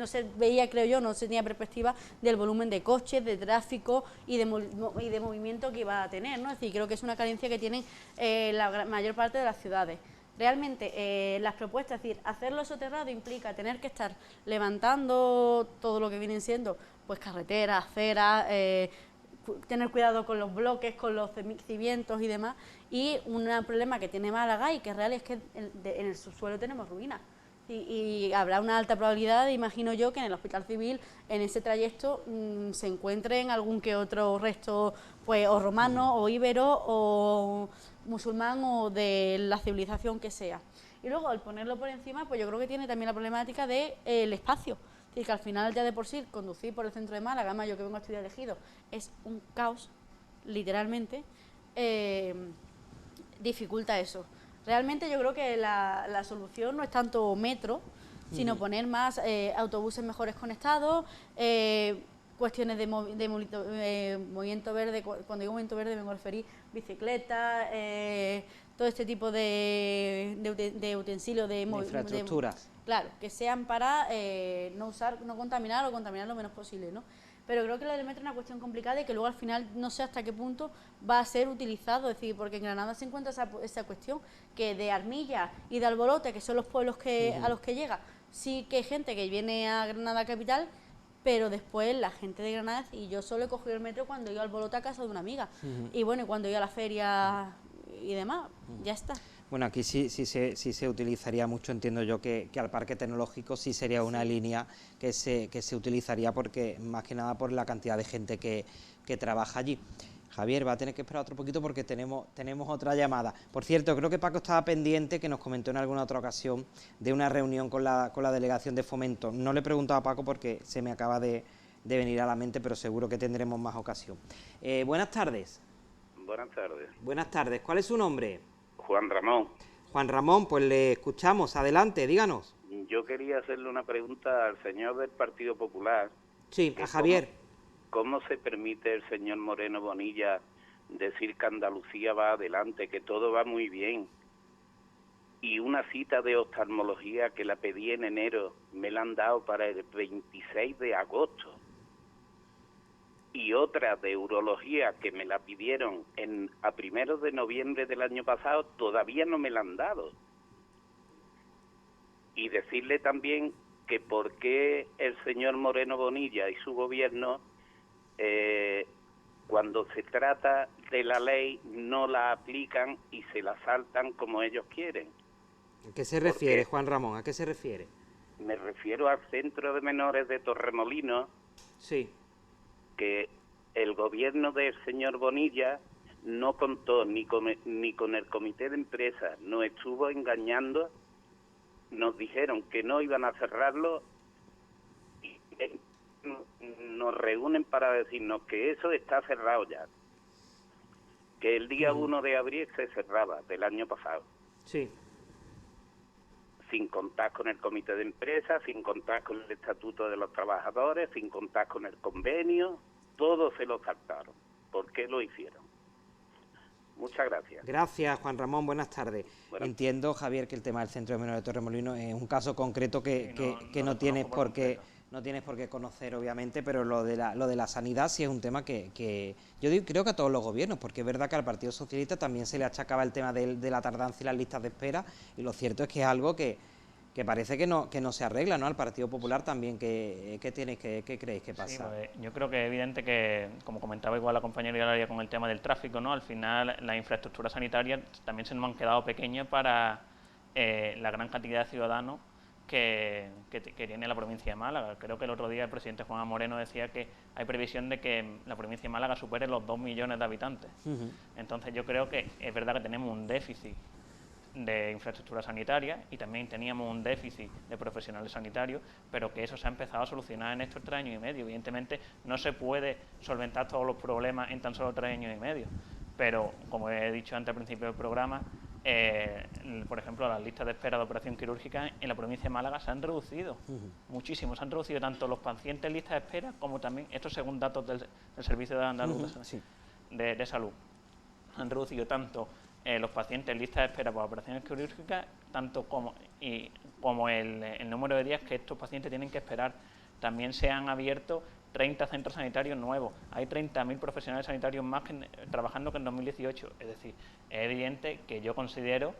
se veía, creo yo, no se tenía perspectiva del volumen de coches, de tráfico y de movimiento que iba a tener, ¿no? Es decir, creo que es una carencia que tienen la mayor parte de las ciudades. Realmente, las propuestas, es decir, hacerlo soterrado implica tener que estar levantando todo lo que vienen siendo, pues carreteras, aceras, tener cuidado con los bloques, con los cimientos y demás. Y un problema que tiene Málaga y que es real es que en el subsuelo tenemos ruinas. Y habrá una alta probabilidad, imagino yo, que en el Hospital Civil, en ese trayecto, se encuentren algún que otro resto, pues o romano, o íbero, o musulmán, o de la civilización que sea. Y luego, al ponerlo por encima, pues yo creo que tiene también la problemática del espacio. Es decir, que al final, ya de por sí, conducir por el centro de Málaga, además yo que vengo a estudiar Ejido, es un caos, literalmente, dificulta eso. Realmente yo creo que la solución no es tanto metro, sino poner más autobuses mejores conectados, cuestiones de movimiento verde. Cuando digo movimiento verde me referí bicicletas, todo este tipo de utensilios, de infraestructuras. Claro, que sean para no contaminar o contaminar lo menos posible, ¿no? Pero creo que lo del metro es una cuestión complicada y que luego al final no sé hasta qué punto va a ser utilizado, es decir, porque en Granada se encuentra esa cuestión que de Armilla y de Albolote, que son los pueblos a los que llega, sí que hay gente que viene a Granada capital, pero después la gente de Granada, y yo solo he cogido el metro cuando iba al Albolote a casa de una amiga, y bueno, y cuando iba a la feria y demás, ya está. Bueno, aquí sí se utilizaría mucho, entiendo yo, que al parque tecnológico sí sería una línea que se utilizaría, porque más que nada por la cantidad de gente que trabaja allí. Javier, va a tener que esperar otro poquito porque tenemos otra llamada. Por cierto, creo que Paco estaba pendiente, que nos comentó en alguna otra ocasión, de una reunión con la delegación de Fomento. No le he preguntado a Paco porque se me acaba de venir a la mente, pero seguro que tendremos más ocasión. Buenas tardes. Buenas tardes. Buenas tardes. ¿Cuál es su nombre? Juan Ramón. Juan Ramón, pues le escuchamos. Adelante, díganos. Yo quería hacerle una pregunta al señor del Partido Popular. Sí, a Javier. ¿Cómo se permite el señor Moreno Bonilla decir que Andalucía va adelante, que todo va muy bien? Y una cita de oftalmología que la pedí en enero, me la han dado para el 26 de agosto. Y otra de urología que me la pidieron a 1 de noviembre del año pasado, todavía no me la han dado. Y decirle también que por qué el señor Moreno Bonilla y su gobierno, cuando se trata de la ley, no la aplican y se la saltan como ellos quieren. ¿A qué se refiere, Juan Ramón? ¿A qué se refiere? Me refiero al centro de menores de Torremolinos. Sí. Que el gobierno del señor Bonilla no contó ni con el comité de empresa, nos estuvo engañando, nos dijeron que no iban a cerrarlo y nos reúnen para decirnos que eso está cerrado ya, que el día 1 de abril se cerraba del año pasado. Sí. Sin contar con el comité de empresa, sin contar con el estatuto de los trabajadores, sin contar con el convenio, todo se lo saltaron. ¿Por qué lo hicieron? Muchas gracias. Gracias, Juan Ramón, buenas tardes. Entiendo, Javier, que el tema del centro de menores de Torremolinos es un caso concreto que no tienes por qué conocer, obviamente, pero lo de la sanidad sí es un tema que yo creo que a todos los gobiernos, porque es verdad que al Partido Socialista también se le achacaba el tema de la tardanza y las listas de espera, y lo cierto es que es algo que parece que no se arregla, ¿no? Al Partido Popular también, ¿qué creéis que pasa? Sí, pues, yo creo que es evidente que, como comentaba igual la compañera Hilaria con el tema del tráfico, ¿no? Al final las infraestructuras sanitarias también se nos han quedado pequeñas para la gran cantidad de ciudadanos que tiene la provincia de Málaga. Creo que el otro día el presidente Juan Moreno decía que hay previsión de que la provincia de Málaga supere los 2 millones de habitantes. Entonces yo creo que es verdad que tenemos un déficit de infraestructura sanitaria y también teníamos un déficit de profesionales sanitarios, pero que eso se ha empezado a solucionar en estos 3 años y medio. Evidentemente no se puede solventar todos los problemas en tan solo 3 años y medio, pero como he dicho antes al principio del programa, por ejemplo, las listas de espera de operación quirúrgica en la provincia de Málaga se han reducido muchísimo, se han reducido tanto los pacientes en lista de espera como también, esto según datos del Servicio de Andaluz de Salud, han reducido tanto los pacientes en lista de espera por operaciones quirúrgicas, tanto como el número de días que estos pacientes tienen que esperar. También se han abierto 30 centros sanitarios nuevos, hay 30.000 profesionales sanitarios más trabajando que en 2018, es decir, es evidente que yo considero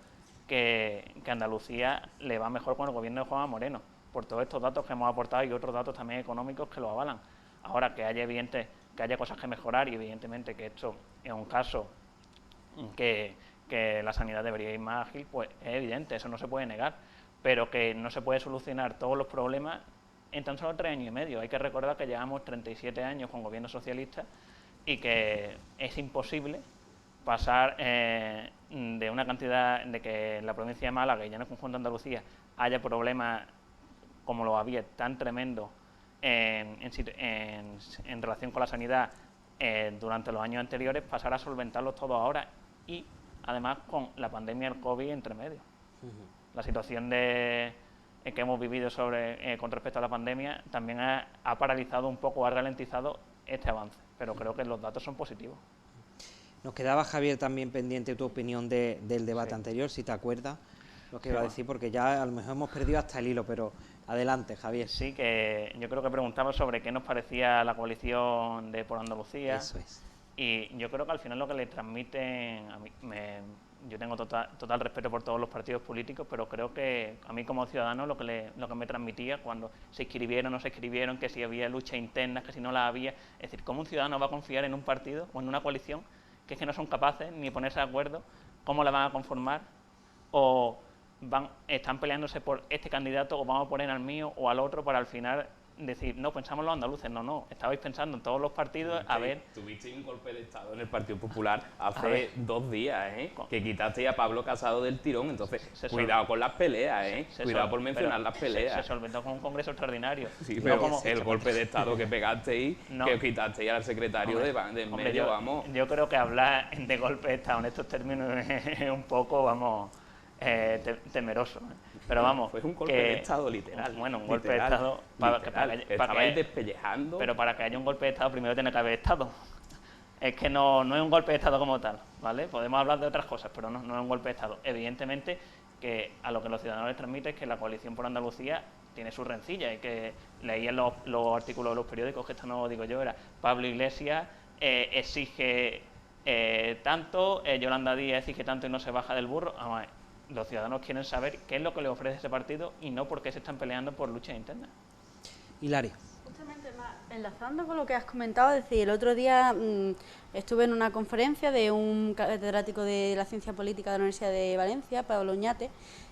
que Andalucía le va mejor con el gobierno de Juanma Moreno, por todos estos datos que hemos aportado y otros datos también económicos que lo avalan. Ahora que haya cosas que mejorar y evidentemente que esto es un caso que la sanidad debería ir más ágil, pues es evidente, eso no se puede negar, pero que no se puede solucionar todos los problemas en tan solo 3 años y medio. Hay que recordar que llevamos 37 años con gobierno socialista y que es imposible pasar de una cantidad de que en la provincia de Málaga y ya en el conjunto de Andalucía haya problemas como lo había tan tremendo en relación con la sanidad durante los años anteriores, pasar a solventarlos todos ahora y además con la pandemia del COVID entre medio. La situación que hemos vivido con respecto a la pandemia también ha paralizado un poco, ha ralentizado este avance, pero creo que los datos son positivos. Nos quedaba, Javier, también pendiente tu opinión del debate Sí. anterior, si te acuerdas lo que Sí, iba a bueno. decir, porque ya a lo mejor hemos perdido hasta el hilo, pero adelante, Javier. Sí, que yo creo que preguntaba sobre qué nos parecía la coalición de Por Andalucía. Eso es. Y yo creo que al final lo que le transmiten, a mí, yo tengo total respeto por todos los partidos políticos, pero creo que a mí como ciudadano lo que me transmitía cuando se inscribieron o no se inscribieron, que si había lucha interna, que si no la había, es decir, ¿cómo un ciudadano va a confiar en un partido o en una coalición que es que no son capaces ni de ponerse de acuerdo, cómo la van a conformar o están peleándose por este candidato o vamos a poner al mío o al otro para al final decir, no, pensamos los andaluces, no, estabais pensando en todos los partidos, a ver... Tuvisteis un golpe de Estado en el Partido Popular hace ver. 2 días, que quitasteis a Pablo Casado del tirón, entonces cuidado con las peleas, cuidado por mencionar las peleas. Se solventó con un congreso extraordinario. Sí, No pero como- el golpe de Estado que pegasteis, No. que quitasteis al secretario Hombre, de hombre, medio, vamos... Yo creo que hablar de golpe de Estado en estos términos es un poco, vamos, temeroso. Pero vamos... Fue un golpe que- de Estado literal. Bueno, un golpe literal, de Estado... Estabais despellejando... Pero para que haya un golpe de Estado primero tiene que haber Estado. Es que no es un golpe de Estado como tal, ¿vale? Podemos hablar de otras cosas, pero no es un golpe de Estado. Evidentemente que a lo que los ciudadanos les transmite es que la coalición por Andalucía tiene sus rencillas y que leían los artículos de los periódicos, que esto no lo digo yo, era Pablo Iglesias exige tanto, Yolanda Díaz exige tanto y no se baja del burro. Vamos, los ciudadanos quieren saber qué es lo que le ofrece ese partido y no por qué se están peleando por luchas internas. Hilario. Justamente, enlazando con lo que has comentado, es decir, el otro día estuve en una conferencia de un catedrático de la ciencia política de la Universidad de Valencia, Pablo Oñate,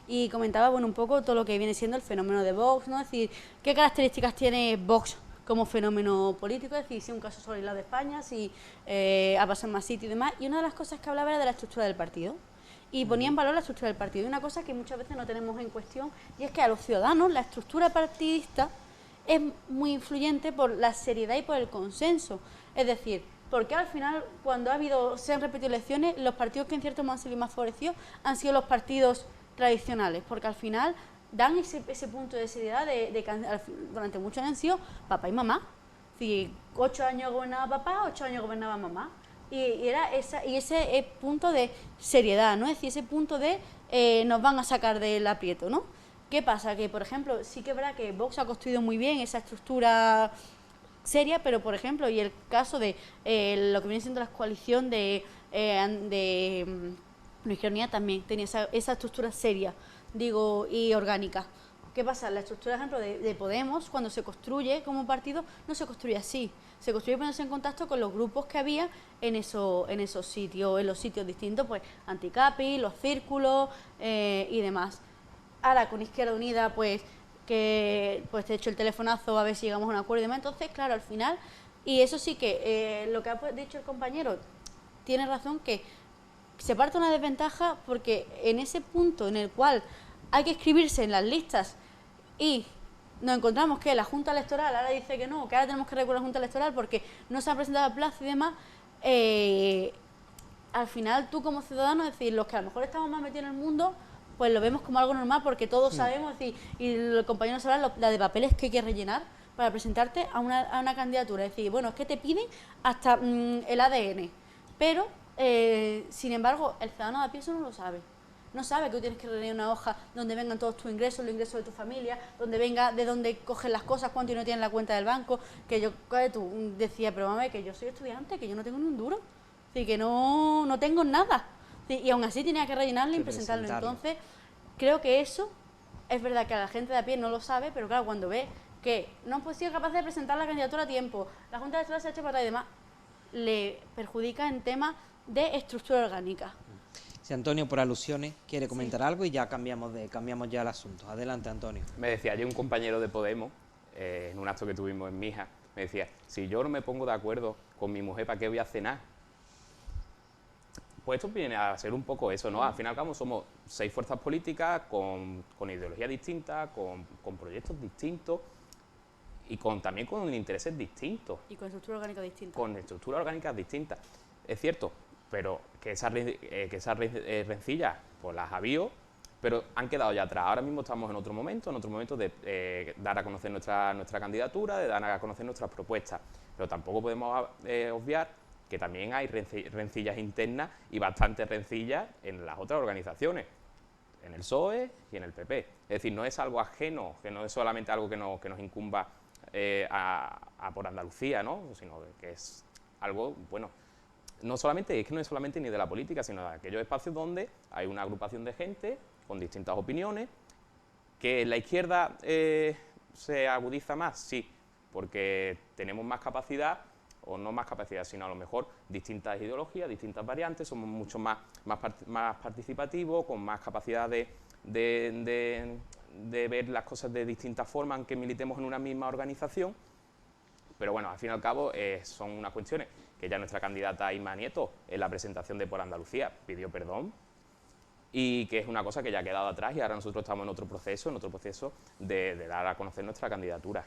y comentaba un poco todo lo que viene siendo el fenómeno de Vox, ¿no? Es decir, qué características tiene Vox como fenómeno político, es decir, si un caso solo aislado de España, si ha pasado en más sitios y demás, y una de las cosas que hablaba era de la estructura del partido. Y ponía en valor la estructura del partido. Y una cosa que muchas veces no tenemos en cuestión, y es que a los ciudadanos la estructura partidista es muy influyente por la seriedad y por el consenso. Es decir, porque al final, cuando se han repetido elecciones, los partidos que en cierto modo han sido más favorecidos han sido los partidos tradicionales, porque al final dan ese punto de seriedad durante muchos años han sido papá y mamá. Es decir, 8 años gobernaba papá, 8 años gobernaba mamá. Y era ese punto de seriedad, ¿no? Es decir, ese punto de nos van a sacar del aprieto, ¿no? ¿Qué pasa? Que, por ejemplo, sí que es verdad que Vox ha construido muy bien esa estructura seria, pero, por ejemplo, y el caso de lo que viene siendo la coalición de Luis Geronía también tenía esa estructura seria, digo, y orgánica. ¿Qué pasa? La estructura, por ejemplo, de Podemos, cuando se construye como partido, no se construye así. Se construye poniéndose en contacto con los grupos que había en esos sitios, en los sitios distintos, pues Anticapi, los círculos y demás. Ahora, con Izquierda Unida, pues te he hecho el telefonazo a ver si llegamos a un acuerdo y demás. Entonces, claro, al final, y eso sí que lo que ha dicho el compañero tiene razón, que se parte una desventaja porque en ese punto en el cual hay que inscribirse en las listas y nos encontramos que la Junta Electoral ahora dice que no, que ahora tenemos que recurrir a la Junta Electoral porque no se ha presentado a plazo y demás, al final tú como ciudadano, es decir, los que a lo mejor estamos más metidos en el mundo, pues lo vemos como algo normal porque todos sabemos, es decir, y el compañero sabrá la de papeles que hay que rellenar para presentarte a una candidatura. Es decir, bueno, es que te piden hasta el ADN, pero sin embargo el ciudadano de a pie eso no lo sabe. No sabe que tú tienes que rellenar una hoja donde vengan todos tus ingresos, los ingresos de tu familia, donde venga de dónde cogen las cosas, cuánto dinero tienes en la cuenta del banco. Que yo, tú decías, pero mami, que yo soy estudiante, que yo no tengo ni un duro, así que no tengo nada. Y aún así tenía que rellenarlo y presentarlo. Entonces, creo que eso es verdad que a la gente de a pie no lo sabe, pero claro, cuando ve que no han sido capaces de presentar la candidatura a tiempo, la Junta Electoral se ha hecho para atrás y demás, le perjudica en temas de estructura orgánica. Si Antonio, por alusiones, quiere comentar algo y ya cambiamos ya el asunto. Adelante, Antonio. Me decía ayer un compañero de Podemos, en un acto que tuvimos en Mija, me decía, si yo no me pongo de acuerdo con mi mujer, ¿para qué voy a cenar? Pues esto viene a ser un poco eso, ¿no? Al fin y al cabo somos 6 fuerzas políticas con ideologías distintas, con proyectos distintos y también con intereses distintos. Y con estructura orgánica distinta. Con estructuras orgánicas distintas. Es cierto, pero que esas rencillas pues las ha habido, pero han quedado ya atrás. Ahora mismo estamos en otro momento de dar a conocer nuestra candidatura, de dar a conocer nuestras propuestas. Pero tampoco podemos obviar que también hay rencillas internas y bastantes rencillas en las otras organizaciones, en el PSOE y en el PP. Es decir, no es algo ajeno, que no es solamente algo que nos incumba a por Andalucía, ¿no? Sino que es algo, bueno, no solamente, es que no es solamente ni de la política, sino de aquellos espacios donde hay una agrupación de gente con distintas opiniones, que la izquierda se agudiza más, sí, porque tenemos más capacidad, o no más capacidad, sino a lo mejor distintas ideologías, distintas variantes, somos mucho más participativos, con más capacidad de ver las cosas de distintas formas, aunque militemos en una misma organización. Pero bueno, al fin y al cabo son unas cuestiones que ya nuestra candidata Isma Nieto en la presentación de Por Andalucía pidió perdón, y que es una cosa que ya ha quedado atrás, y ahora nosotros estamos en otro proceso de dar a conocer nuestra candidatura.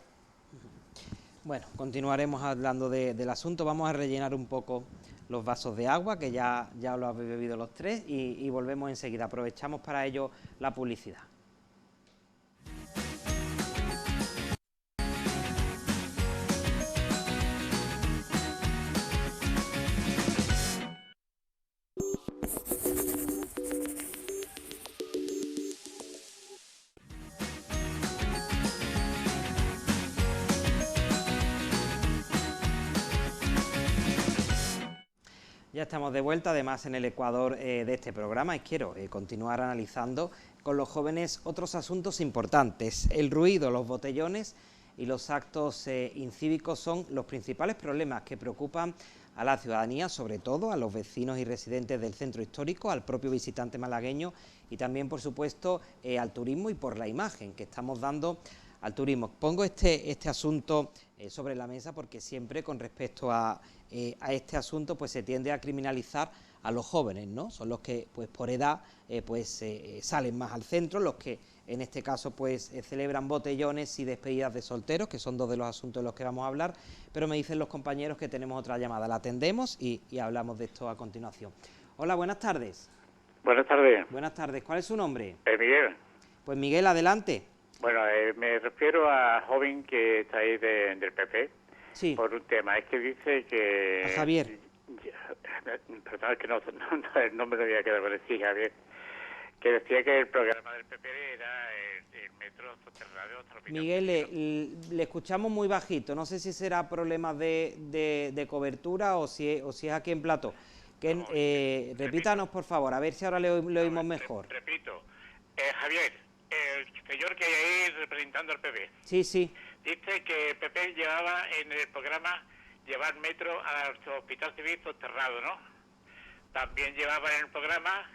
Bueno, continuaremos hablando del asunto. Vamos a rellenar un poco los vasos de agua, que ya lo habéis bebido los tres, y volvemos enseguida. Aprovechamos para ello la publicidad. Ya estamos de vuelta, además en el ecuador de este programa, y quiero continuar analizando con los jóvenes otros asuntos importantes. El ruido, los botellones y los actos incívicos son los principales problemas que preocupan a la ciudadanía, sobre todo a los vecinos y residentes del centro histórico, al propio visitante malagueño y también, por supuesto, al turismo y por la imagen que estamos dando al turismo. Pongo este asunto sobre la mesa porque siempre con respecto a este asunto pues se tiende a criminalizar a los jóvenes, ¿no? Son los que pues por edad salen más al centro, los que en este caso pues celebran botellones y despedidas de solteros, que son dos de los asuntos de los que vamos a hablar, pero me dicen los compañeros que tenemos otra llamada, la atendemos y hablamos de esto a continuación. Hola, buenas tardes. Buenas tardes. Buenas tardes, ¿cuál es su nombre? Miguel. Pues Miguel, adelante. Bueno, me refiero a joven que está ahí del PP, sí, por un tema. Es que dice que... A Javier. Perdón, es que no, el nombre no había quedado, pero sí, Javier. Que decía que el programa del PP era el metro soterrado hasta el final. Miguel, le escuchamos muy bajito. No sé si será problemas de cobertura o si es aquí en plató. Repítanos, por favor, a ver si ahora le oímos mejor. Repito, Javier, el señor que hay ahí representando al PP. Sí, sí. Dice que el PP llevaba en el programa llevar metro al hospital civil soterrado, ¿no? También llevaba en el programa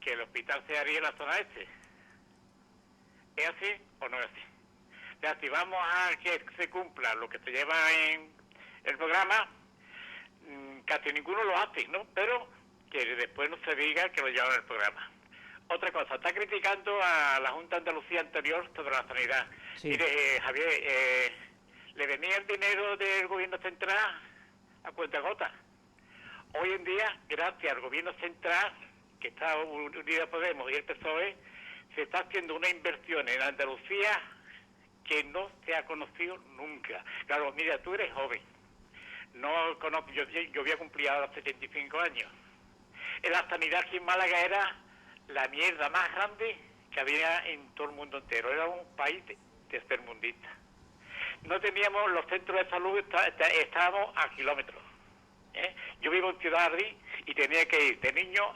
que el hospital se haría en la zona este. ¿Es así o no es así? O sea, si vamos a que se cumpla lo que se lleva en el programa, casi ninguno lo hace, ¿no? Pero que después no se diga que lo lleva en el programa. Otra cosa, está criticando a la Junta de Andalucía anterior sobre la sanidad. Sí. Mire, Javier, le venía el dinero del gobierno central a cuentagotas. Hoy en día, gracias al gobierno central, que está Unidas Podemos y el PSOE, se está haciendo una inversión en Andalucía que no se ha conocido nunca. Claro, mira, tú eres joven. No conozco, yo había cumplido ahora 75 años. En la sanidad aquí en Málaga era la mierda más grande que había en todo el mundo entero. Era un país tercermundista. No teníamos los centros de salud, estábamos a kilómetros. Yo vivo en Ciudad Ardí y tenía que ir de niño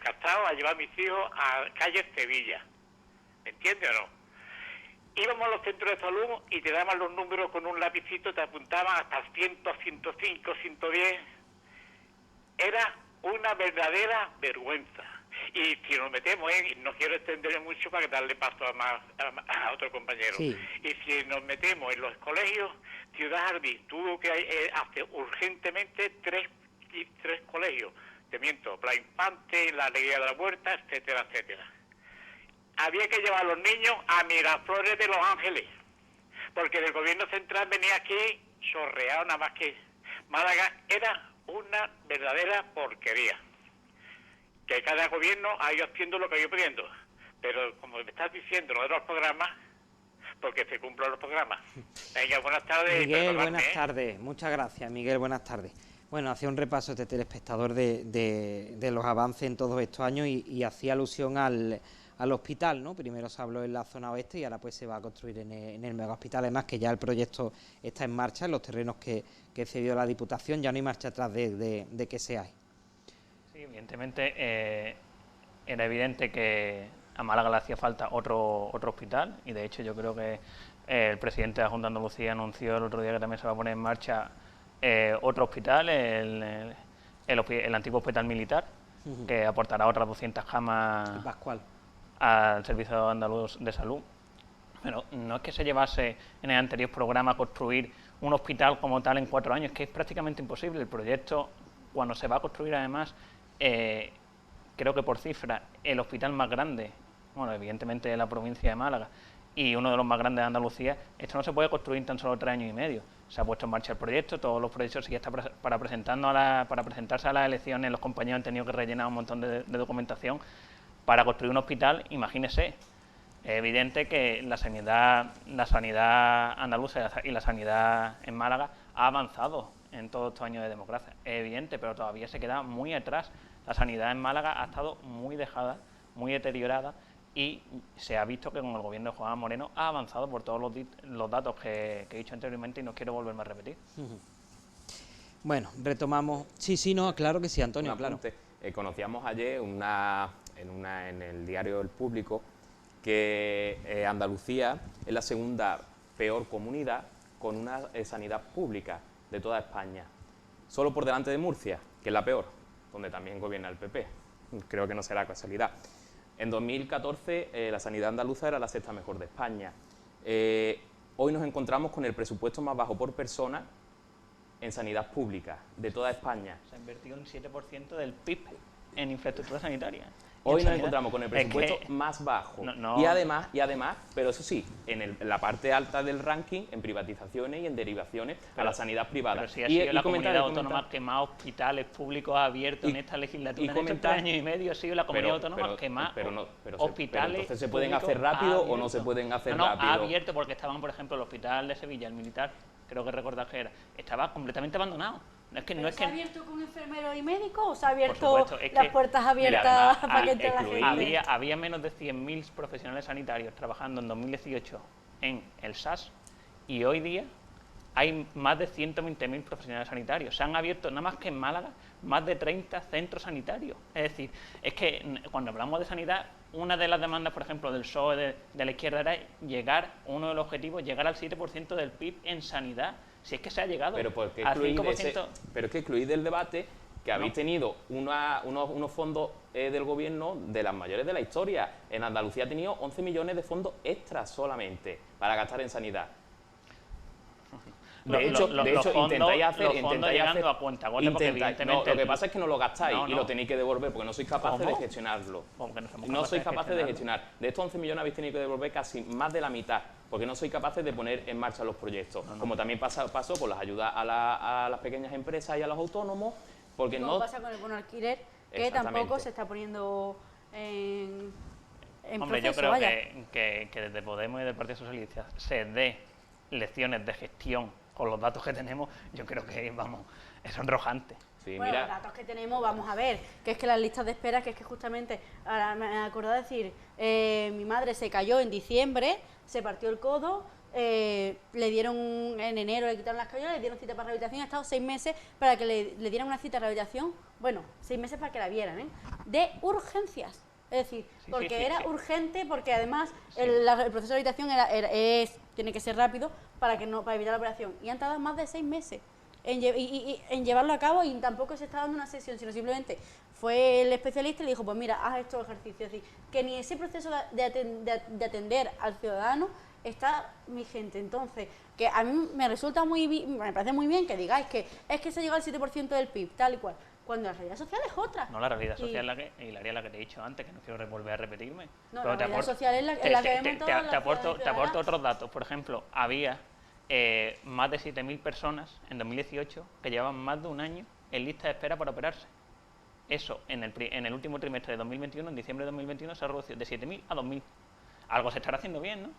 casado, a llevar a mis hijos a calle Sevilla. ¿Me entiendes o no? Íbamos a los centros de salud y te daban los números con un lapicito, te apuntaban hasta 100, 105, 110. Era una verdadera vergüenza. Y si nos metemos no quiero extenderme mucho para darle paso a otro compañero. Sí. Y si nos metemos en los colegios, Ciudad Ardí tuvo que hacer urgentemente tres colegios. Te miento, La Infante, La Alegría de la Huerta, etcétera, etcétera. Había que llevar a los niños a Miraflores de Los Ángeles, porque del gobierno central venía aquí chorreado nada más que Málaga. Era una verdadera porquería. Que cada gobierno ha ido haciendo lo que ha ido pidiendo. Pero como me estás diciendo, lo de los programas, porque se cumplen los programas. Venga, buenas tardes. Miguel, buenas tardes. Muchas gracias, Miguel, buenas tardes. Bueno, hacía un repaso este telespectador de los avances en todos estos años y hacía alusión al hospital, ¿no? Primero se habló en la zona oeste y ahora pues se va a construir en el mega hospital. Además que ya el proyecto está en marcha en los terrenos que cedió la Diputación, ya no hay marcha atrás de que se hay. Sí, evidentemente era evidente que a Málaga le hacía falta otro hospital y de hecho yo creo que el presidente de la Junta de Andalucía anunció el otro día que también se va a poner en marcha otro hospital, el antiguo hospital militar, que aportará otras 200 camas Pascual al Servicio Andaluz de Salud. Pero no es que se llevase en el anterior programa construir un hospital como tal en 4 años, que es prácticamente imposible. El proyecto, cuando se va a construir además, creo que por cifra, el hospital más grande, bueno, evidentemente de la provincia de Málaga, y uno de los más grandes de Andalucía, esto no se puede construir en tan solo 3 años y medio. Se ha puesto en marcha el proyecto, todos los proyectos ya están para presentarse a las elecciones, los compañeros han tenido que rellenar un montón de documentación para construir un hospital. Imagínese, es evidente que la sanidad andaluza y la sanidad en Málaga ha avanzado en todos estos años de democracia. Es evidente, pero todavía se queda muy atrás. La sanidad en Málaga ha estado muy dejada, muy deteriorada, y se ha visto que con el gobierno de Juanma Moreno ha avanzado por todos los datos que he dicho anteriormente y no quiero volverme a repetir. Bueno, retomamos. Sí, no, claro que sí, Antonio, claro. Conocíamos ayer en el diario El Público que Andalucía es la segunda peor comunidad con una sanidad pública de toda España, solo por delante de Murcia, que es la peor, donde también gobierna el PP. Creo que no será casualidad. En 2014 la sanidad andaluza era la sexta mejor de España. Hoy nos encontramos con el presupuesto más bajo por persona en sanidad pública de toda España. Se ha invertido un 7% del PIB en infraestructura sanitaria. Hoy nos encontramos con el presupuesto más bajo. Y además, pero eso sí, en la parte alta del ranking, en privatizaciones y en derivaciones a la sanidad privada. Pero si ha sido la comunidad autónoma que más hospitales públicos ha abierto en esta legislatura. En estos 3 años y medio ha sido la comunidad autónoma que más hospitales. Entonces, ¿se pueden hacer rápido o no se pueden hacer rápido? Ha abierto porque estaban, por ejemplo, el hospital de Sevilla, el militar, creo que recordar que estaba completamente abandonado. ¿Se ha abierto con enfermeros y médicos o se ha abierto las puertas abiertas para que entre la gente? Había menos de 100.000 profesionales sanitarios trabajando en 2018 en el SAS y hoy día hay más de 120.000 profesionales sanitarios. Se han abierto, nada más que en Málaga, más de 30 centros sanitarios. Es decir, es que cuando hablamos de sanidad, una de las demandas, por ejemplo, del PSOE de la izquierda era uno de los objetivos, llegar al 7% del PIB en sanidad. Si es que se ha llegado al 5%. Pero es que excluir del debate que habéis tenido unos fondos del gobierno de las mayores de la historia. En Andalucía ha tenido 11 millones de fondos extras solamente para gastar en sanidad. De hecho, intentáis hacer a cuentagotas porque evidentemente... lo que pasa es que no lo gastáis y lo tenéis que devolver porque no sois capaces de gestionarlo. No sois capaces de gestionar. De estos 11 millones habéis tenido que devolver casi más de la mitad porque no sois capaces de poner en marcha los proyectos. Como también pasó con las ayudas a las pequeñas empresas y a los autónomos. Porque no pasa con el bono alquiler, que tampoco se está poniendo en Hombre, proceso, yo creo que desde Podemos y del Partido Socialista se dé lecciones de gestión con los datos que tenemos, yo creo que, vamos, es sonrojante. Sí, bueno, los datos que tenemos, vamos a ver, que es que las listas de espera, que es que justamente, ahora me acordé de decir, mi madre se cayó en diciembre, se partió el codo, le dieron en enero, le quitaron las cayolas, le dieron cita para rehabilitación, ha estado 6 meses para que le dieran una cita de rehabilitación, bueno, 6 meses para que la vieran, de urgencias. Es decir, porque era urgente, porque además el proceso de rehabilitación tiene que ser rápido para evitar la operación. Y han tardado más de 6 meses en llevarlo a cabo y tampoco se está dando una sesión, sino simplemente fue el especialista y le dijo, pues mira, haz estos ejercicios. Es decir, que ni ese proceso de atender al ciudadano está vigente. Entonces, que a mí me parece muy bien que digáis que es que se llega al 7% del PIB, tal y cual. Cuando la realidad social es otra. No, la realidad social es la que te he dicho antes, que no quiero volver a repetirme. No, la realidad social es la que vemos todas te aporto otros datos. Por ejemplo, había más de 7.000 personas en 2018 que llevaban más de un año en lista de espera para operarse. Eso, en el último trimestre de 2021, en diciembre de 2021, se ha reducido de 7.000 a 2.000. Algo se estará haciendo bien, ¿no?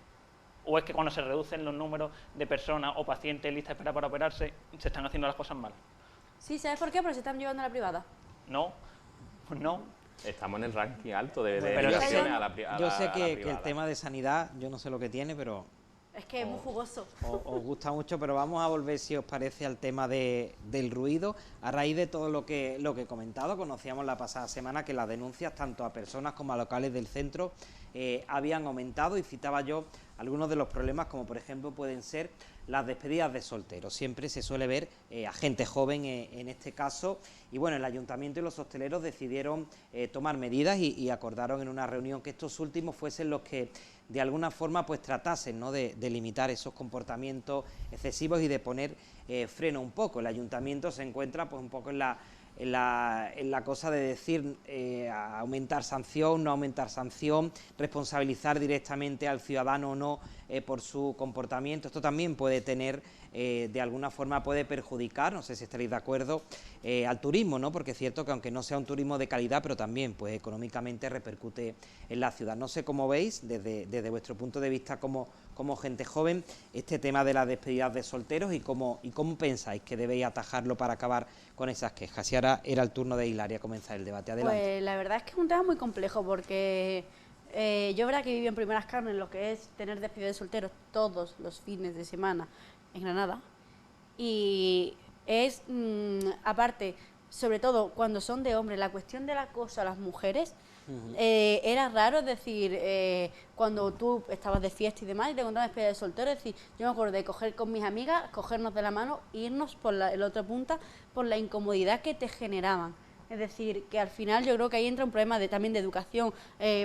¿O es que cuando se reducen los números de personas o pacientes en lista de espera para operarse, se están haciendo las cosas mal? Sí, ¿sabes por qué? Porque se están llevando a la privada. No, no. Estamos en el ranking alto de Pero ligaciones a la privada. yo sé que el tema de sanidad, yo no sé lo que tiene, pero Es que es muy jugoso. os gusta mucho, pero vamos a volver, si os parece, al tema del ruido. A raíz de todo lo que he comentado, conocíamos la pasada semana que las denuncias, tanto a personas como a locales del centro, habían aumentado, y citaba yo algunos de los problemas, como por ejemplo pueden ser las despedidas de solteros. Siempre se suele ver a gente joven en este caso, y bueno, el ayuntamiento y los hosteleros decidieron tomar medidas y acordaron en una reunión que estos últimos fuesen los que de alguna forma pues tratasen, ¿no?, de limitar esos comportamientos excesivos y de poner freno un poco. El ayuntamiento se encuentra pues un poco en la cosa de decir aumentar sanción, no aumentar sanción, responsabilizar directamente al ciudadano o no por su comportamiento. Esto también puede tener, de alguna forma puede perjudicar, no sé si estaréis de acuerdo, al turismo, ¿no? Porque es cierto que aunque no sea un turismo de calidad, pero también pues económicamente repercute en la ciudad. No sé cómo veis, desde vuestro punto de vista como gente joven, este tema de las despedidas de solteros y cómo pensáis que debéis atajarlo para acabar con esas quejas. Y ahora era el turno de Hilaria comenzar el debate. Adelante. Pues la verdad es que es un tema muy complejo porque yo verdad que viví en primeras carnes lo que es tener despedidas de solteros todos los fines de semana en Granada, y es, aparte, sobre todo cuando son de hombres, la cuestión del acoso a las mujeres, era raro, es decir, cuando tú estabas de fiesta y demás y te contaban despedida de soltero, es decir, yo me acuerdo de coger con mis amigas, cogernos de la mano e irnos por la otra punta por la incomodidad que te generaban. Es decir, que al final yo creo que ahí entra un problema también de educación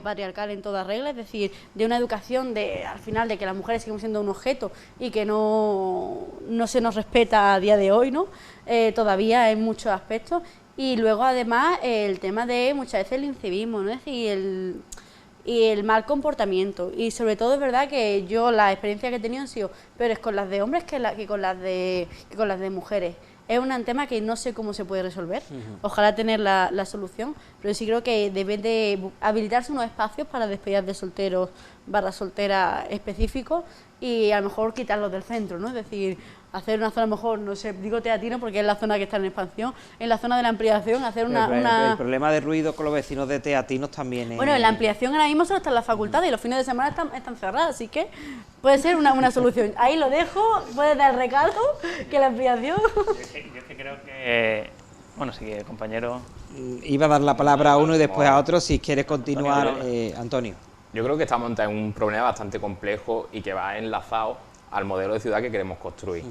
patriarcal en toda regla, es decir, de una educación al final de que las mujeres siguen siendo un objeto y que no se nos respeta a día de hoy, ¿no? Todavía en muchos aspectos. Y luego además el tema de muchas veces el incivismo, ¿no? Es decir, el mal comportamiento. Y sobre todo es verdad que yo la experiencia que he tenido han sido peores con las de hombres que con las de mujeres. Es un tema que no sé cómo se puede resolver, ojalá tener la solución, pero sí creo que debe de habilitarse unos espacios para despedidas de solteros / solteras específicos y a lo mejor quitarlos del centro, ¿no? Es decir, hacer una zona, a lo mejor, no sé, digo Teatino porque es la zona que está en expansión, en la zona de la ampliación, hacer El problema de ruido con los vecinos de Teatinos también es... Bueno, en la ampliación ahora mismo solo está en la facultad y los fines de semana están cerradas, así que puede ser una solución. Ahí lo dejo, puedes dar el recado, que la ampliación... Yo es que creo que... Bueno, sí, compañero... Iba a dar la palabra a uno y después a otro, si quieres continuar, Antonio. Yo creo que estamos ante un problema bastante complejo y que va enlazado al modelo de ciudad que queremos construir.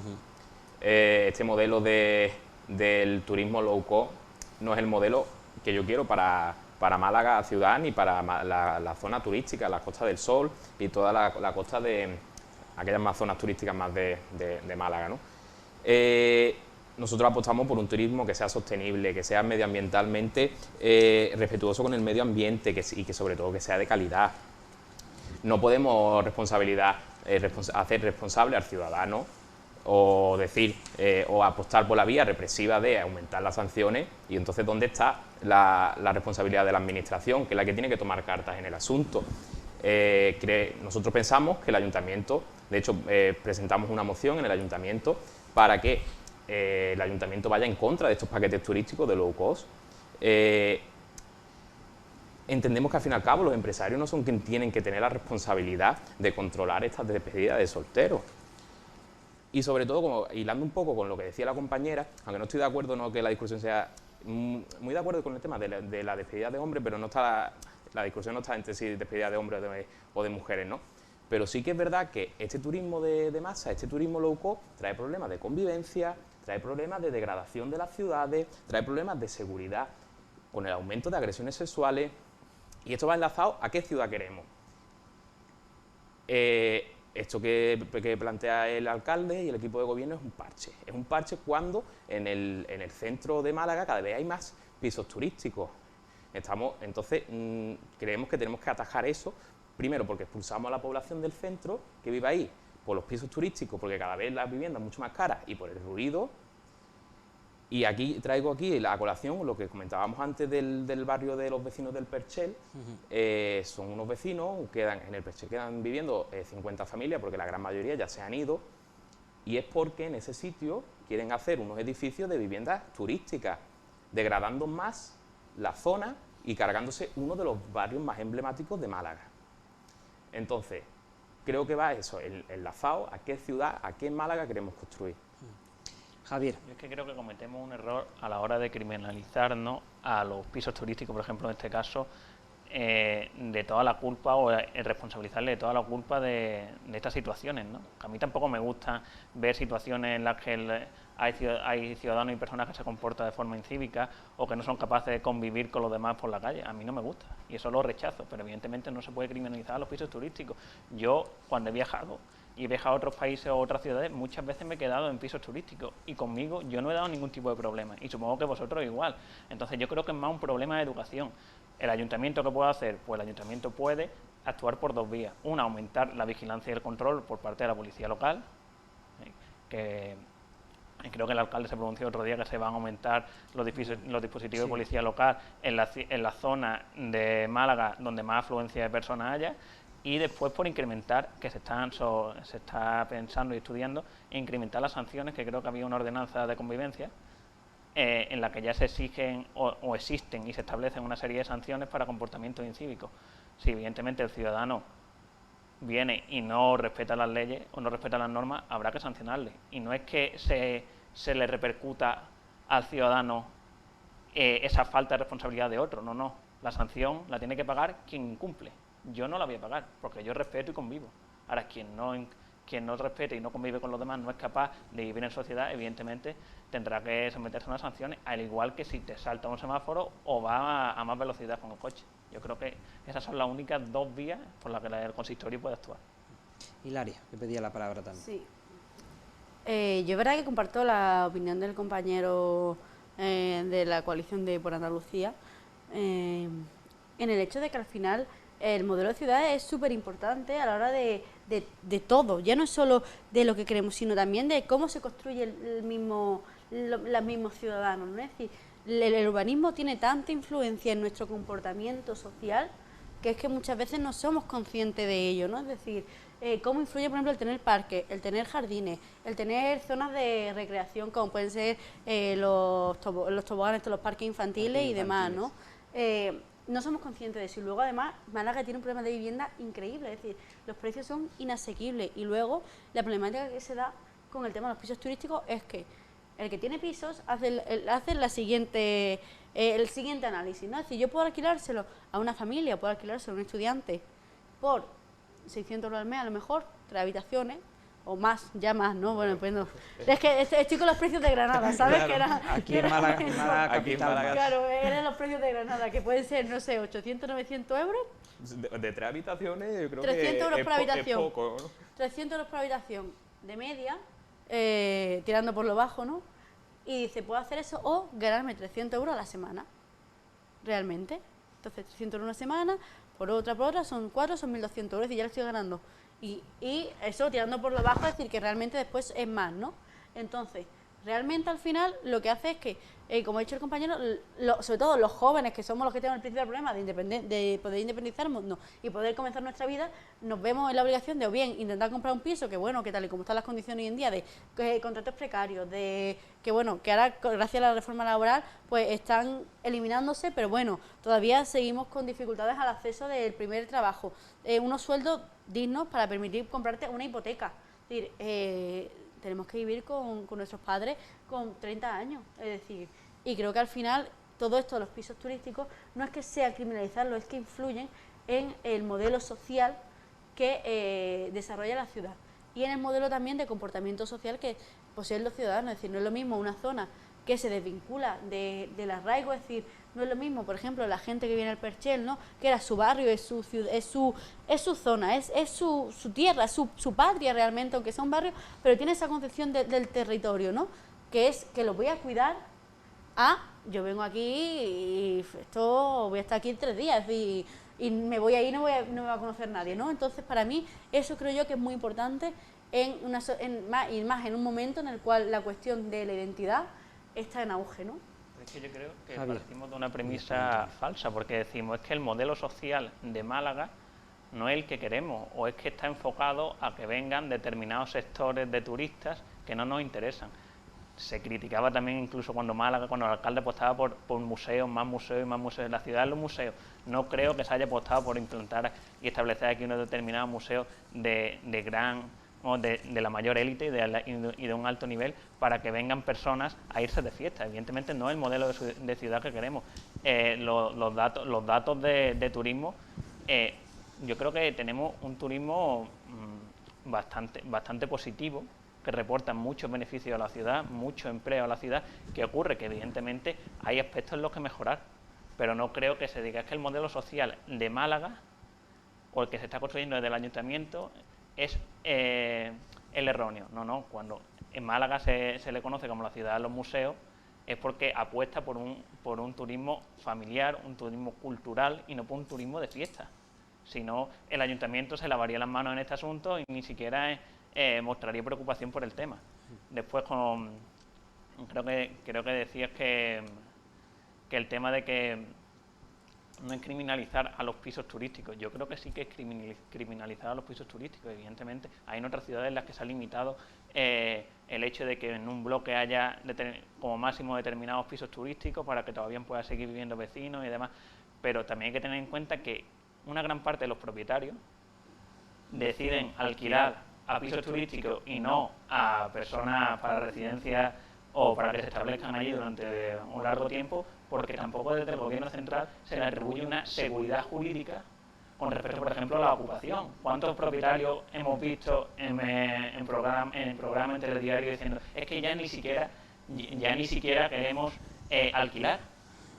Este modelo del turismo low cost no es el modelo que yo quiero para Málaga ciudad ni para la zona turística, la Costa del Sol y toda la costa de aquellas más zonas turísticas más de Málaga, ¿no? Nosotros apostamos por un turismo que sea sostenible, que sea medioambientalmente respetuoso con el medio ambiente y que sobre todo que sea de calidad. No podemos hacer responsable al ciudadano o decir o apostar por la vía represiva de aumentar las sanciones, y entonces ¿dónde está la responsabilidad de la administración, que es la que tiene que tomar cartas en el asunto? Nosotros pensamos que el ayuntamiento, de hecho presentamos una moción en el ayuntamiento para que el ayuntamiento vaya en contra de estos paquetes turísticos de low cost. Entendemos que al fin y al cabo los empresarios no son quienes tienen que tener la responsabilidad de controlar estas despedidas de solteros. Y sobre todo, como hilando un poco con lo que decía la compañera, aunque no estoy de acuerdo, no que la discusión sea muy de acuerdo con el tema de la despedida de hombres, pero no está la discusión no está entre si despedida de hombres o de mujeres, ¿no? Pero sí que es verdad que este turismo de masa, este turismo low cost, trae problemas de convivencia, trae problemas de degradación de las ciudades, trae problemas de seguridad, con el aumento de agresiones sexuales. Y esto va enlazado a qué ciudad queremos. Esto que plantea el alcalde y el equipo de gobierno es un parche. Es un parche cuando en el centro de Málaga cada vez hay más pisos turísticos. Entonces, creemos que tenemos que atajar eso, primero porque expulsamos a la población del centro que vive ahí, por los pisos turísticos, porque cada vez las viviendas son mucho más caras, y por el ruido. Y traigo aquí la colación, lo que comentábamos antes del barrio de los vecinos del Perchel. Son unos vecinos, en el Perchel quedan viviendo 50 familias, porque la gran mayoría ya se han ido, y es porque en ese sitio quieren hacer unos edificios de viviendas turísticas, degradando más la zona y cargándose uno de los barrios más emblemáticos de Málaga. Entonces, creo que va eso, enlazado a qué ciudad, a qué Málaga queremos construir. Javier. Yo es que creo que cometemos un error a la hora de criminalizarnos a los pisos turísticos, por ejemplo, en este caso, de toda la culpa o responsabilizarle de toda la culpa de estas situaciones, ¿no? A mí tampoco me gusta ver situaciones en las que hay ciudadanos y personas que se comportan de forma incívica o que no son capaces de convivir con los demás por la calle. A mí no me gusta y eso lo rechazo, pero evidentemente no se puede criminalizar a los pisos turísticos. Yo, cuando he viajado y he viajado a otros países o otras ciudades, muchas veces me he quedado en pisos turísticos y conmigo yo no he dado ningún tipo de problema y supongo que vosotros igual. Entonces yo creo que es más un problema de educación. ¿El ayuntamiento qué puede hacer? Pues el ayuntamiento puede actuar por dos vías. Una, aumentar la vigilancia y el control por parte de la policía local, que creo que el alcalde se pronunció otro día que se van a aumentar los dispositivos de policía local en la zona de Málaga donde más afluencia de personas haya, y después por incrementar, que se está pensando y estudiando, incrementar las sanciones, que creo que había una ordenanza de convivencia en la que ya se exigen o existen y se establecen una serie de sanciones para comportamientos incívicos. Si evidentemente el ciudadano viene y no respeta las leyes o no respeta las normas, habrá que sancionarle. Y no es que se le repercuta al ciudadano esa falta de responsabilidad de otro, no. La sanción la tiene que pagar quien incumple. Yo no la voy a pagar, porque yo respeto y convivo. Ahora, quien no respete y no convive con los demás, no es capaz de vivir en sociedad, evidentemente tendrá que someterse a unas sanciones, al igual que si te salta un semáforo o va a más velocidad con el coche. Yo creo que esas son las únicas dos vías por las que el consistorio puede actuar. Hilaria, que pedía la palabra también. Sí. Yo es verdad que comparto la opinión del compañero de la coalición de Por Andalucía, en el hecho de que al final el modelo de ciudad es súper importante a la hora de todo. Ya no es solo de lo que queremos, sino también de cómo se construye los mismos ciudadanos, ¿no? Es decir, el urbanismo tiene tanta influencia en nuestro comportamiento social que es que muchas veces no somos conscientes de ello, ¿no? Es decir, cómo influye, por ejemplo, el tener parques, el tener jardines, el tener zonas de recreación, como pueden ser los toboganes, los parques infantiles y demás, ¿no? No somos conscientes de eso. Y luego, además, Málaga tiene un problema de vivienda increíble, es decir, los precios son inasequibles. Y luego, la problemática que se da con el tema de los pisos turísticos es que el que tiene pisos hace el siguiente análisis, ¿no? Es decir, yo puedo alquilárselo a una familia, puedo alquilárselo a un estudiante por 600 euros al mes, a lo mejor, 3 habitaciones, o más, ya más, ¿no? Bueno, pues no. Es que estoy con los precios de Granada, ¿sabes? Claro, aquí en Málaga capital. Claro, eran los precios de Granada, que pueden ser, no sé, 800, 900 euros. De 3 habitaciones, yo creo 300 euros por habitación. Es poco, ¿no? 300 euros por habitación, de media, tirando por lo bajo, ¿no? Y dice, puedo hacer eso o ganarme 300 euros a la semana, realmente. Entonces, 300 euros una semana, por otra, son 4, son 1.200 euros y ya lo estoy ganando. Y eso tirando por lo bajo, es decir, que realmente después es más, ¿no? Entonces, realmente al final lo que hace es que, como ha dicho el compañero, sobre todo los jóvenes, que somos los que tenemos el principal problema de poder independizarnos y poder comenzar nuestra vida, nos vemos en la obligación de o bien intentar comprar un piso, que bueno, que tal y como están las condiciones hoy en día, de contratos precarios, que bueno, que ahora gracias a la reforma laboral pues están eliminándose, pero bueno, todavía seguimos con dificultades al acceso del primer trabajo, unos sueldos dignos para permitir comprarte una hipoteca. Es decir, tenemos que vivir con nuestros padres con 30 años, es decir, y creo que al final todo esto de los pisos turísticos no es que sea criminalizarlo, es que influyen en el modelo social que desarrolla la ciudad y en el modelo también de comportamiento social que poseen los ciudadanos. Es decir, no es lo mismo una zona que se desvincula del arraigo, es decir, no es lo mismo, por ejemplo, la gente que viene al Perchel, ¿no? Que era su barrio, es su ciudad, es su zona, es su tierra, su patria realmente, aunque sea un barrio, pero tiene esa concepción del territorio, ¿no? Que es que lo voy a cuidar yo vengo aquí y voy a estar aquí 3 días y me voy a ir, no me va a conocer nadie, ¿no? Entonces, para mí, eso creo yo que es muy importante más en un momento en el cual la cuestión de la identidad está en auge, ¿no? Es que yo creo que partimos de una premisa falsa, porque decimos, es que el modelo social de Málaga no es el que queremos, o es que está enfocado a que vengan determinados sectores de turistas que no nos interesan. se criticaba también incluso cuando el alcalde apostaba por museos, más museos y más museos en la ciudad, en los museos. No creo que se haya apostado por implantar y establecer aquí unos determinados museos de la mayor élite y de un alto nivel para que vengan personas a irse de fiesta. Evidentemente no es el modelo de ciudad que queremos. Los datos de turismo, yo creo que tenemos un turismo bastante positivo, que reportan muchos beneficios a la ciudad, mucho empleo a la ciudad. ¿Qué ocurre? Que evidentemente hay aspectos en los que mejorar, pero no creo que se diga que el modelo social de Málaga o el que se está construyendo desde el ayuntamiento es el erróneo. No, cuando en Málaga se le conoce como la ciudad de los museos es porque apuesta por un turismo familiar, un turismo cultural y no por un turismo de fiesta. Si no, el ayuntamiento se lavaría las manos en este asunto y ni siquiera mostraría preocupación por el tema. Después, creo que decías que el tema de que no es criminalizar a los pisos turísticos. Yo creo que sí que es criminalizar a los pisos turísticos. Evidentemente, hay en otras ciudades en las que se ha limitado el hecho de que en un bloque haya como máximo determinados pisos turísticos para que todavía puedan seguir viviendo vecinos y demás. Pero también hay que tener en cuenta que una gran parte de los propietarios deciden alquilar a pisos turísticos y no a personas para residencias o para que se establezcan allí durante un largo tiempo, porque tampoco desde el gobierno central se le atribuye una seguridad jurídica con respecto, por ejemplo, a la ocupación. ¿Cuántos propietarios hemos visto en programa en telediario diciendo es que ya ni siquiera queremos alquilar,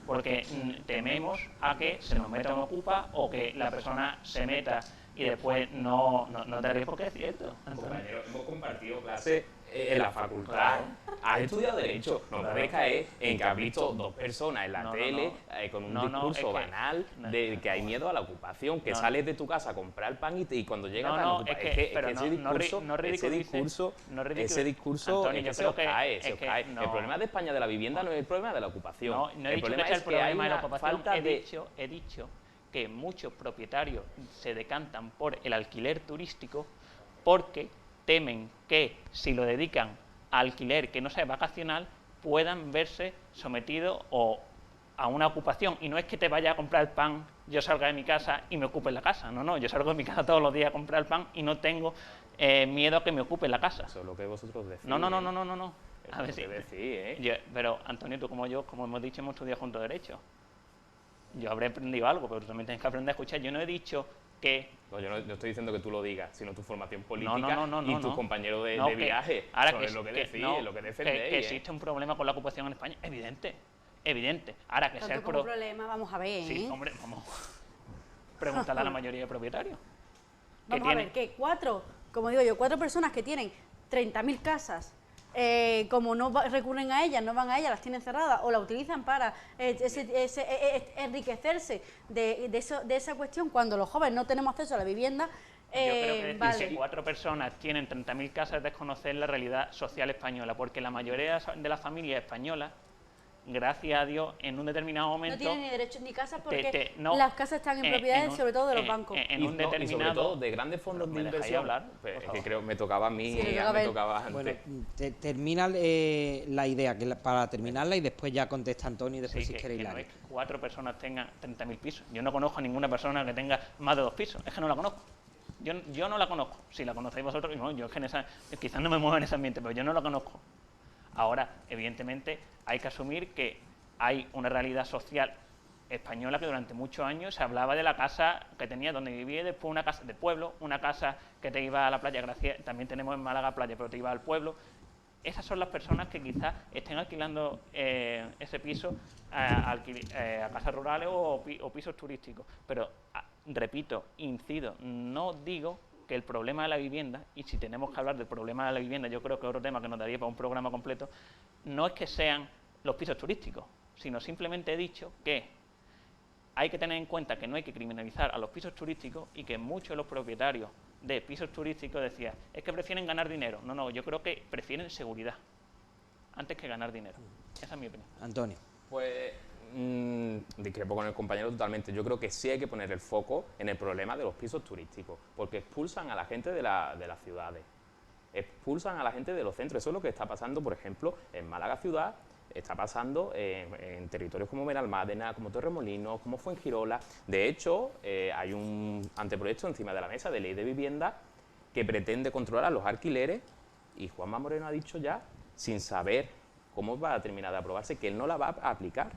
porque tememos a que se nos meta un ocupa o que la persona se meta y después no te ríes porque es cierto. Compañero, hemos compartido clase en la facultad. Has estudiado Derecho. No puedes caer en que has visto dos personas en la tele con un discurso banal de que hay miedo a la ocupación, que sales de tu casa a comprar pan y cuando llegas a la ocupación. Ese discurso se os cae. El problema de España de la vivienda no es el problema de la ocupación. No he dicho que sea el problema de la ocupación. He dicho que muchos propietarios se decantan por el alquiler turístico porque temen que si lo dedican a alquiler que no sea vacacional puedan verse sometidos a una ocupación. Y no es que te vaya a comprar el pan, yo salga de mi casa y me ocupe la casa. No, yo salgo de mi casa todos los días a comprar el pan y no tengo miedo a que me ocupe la casa. Eso es lo que vosotros decís. No. A ver si decís, pero Antonio, tú como yo, como hemos dicho, hemos estudiado juntos Derecho. Yo habré aprendido algo, pero tú también tienes que aprender a escuchar. Yo no he dicho que... No, yo no estoy diciendo que tú lo digas, sino tu formación política y tus compañeros de viaje. Ahora es lo que decís, es lo que defendéis. Que existe un problema con la ocupación en España, evidente. Ahora que sea el problema, vamos a ver. Sí, hombre, vamos a preguntarle a la mayoría de propietarios. Vamos a ver, que como digo yo, 4 personas que tienen 30.000 casas, como no recurren a ellas, no van a ellas, las tienen cerradas o la utilizan para enriquecerse de esa cuestión, cuando los jóvenes no tenemos acceso a la vivienda. Yo creo que decir que 4 personas tienen 30.000 casas es desconocer la realidad social española, porque la mayoría de las familias españolas, gracias a Dios, en un determinado momento... No tienen ni derecho ni casa porque las casas están en propiedades, sobre todo de los bancos. Y sobre todo de grandes fondos de inversión. Es que creo que me tocaba a mí, me tocaba antes. Bueno, termina la idea, para terminarla y después ya contesta Antonio y después si queréis no es que 4 personas tengan 30.000 pisos. Yo no conozco a ninguna persona que tenga más de 2 pisos. Es que no la conozco. Yo no la conozco. Si la conocéis vosotros, no, yo es que quizás no me muevo en ese ambiente, pero yo no la conozco. Ahora, evidentemente, hay que asumir que hay una realidad social española que durante muchos años se hablaba de la casa que tenía donde vivía, después una casa de pueblo, una casa que te iba a la playa, también tenemos en Málaga playa, pero te iba al pueblo. Esas son las personas que quizás estén alquilando ese piso a casas rurales o pisos turísticos. Pero, repito, incido, no digo que el problema de la vivienda, y si tenemos que hablar del problema de la vivienda, yo creo que es otro tema que nos daría para un programa completo, no es que sean los pisos turísticos, sino simplemente he dicho que hay que tener en cuenta que no hay que criminalizar a los pisos turísticos y que muchos de los propietarios de pisos turísticos decían, es que prefieren ganar dinero. No, yo creo que prefieren seguridad antes que ganar dinero. Esa es mi opinión. Antonio. Pues discrepo con el compañero totalmente. Yo creo que sí hay que poner el foco en el problema de los pisos turísticos, porque expulsan a la gente de las ciudades. expulsan a la gente de los centros. Eso es lo que está pasando, por ejemplo, en Málaga ciudad, está pasando en territorios como Benalmádena, como Torremolinos, como Fuengirola. De hecho, hay un anteproyecto encima de la mesa de ley de vivienda que pretende controlar los alquileres, y Juanma Moreno ha dicho ya, sin saber cómo va a terminar de aprobarse, que él no la va a aplicar.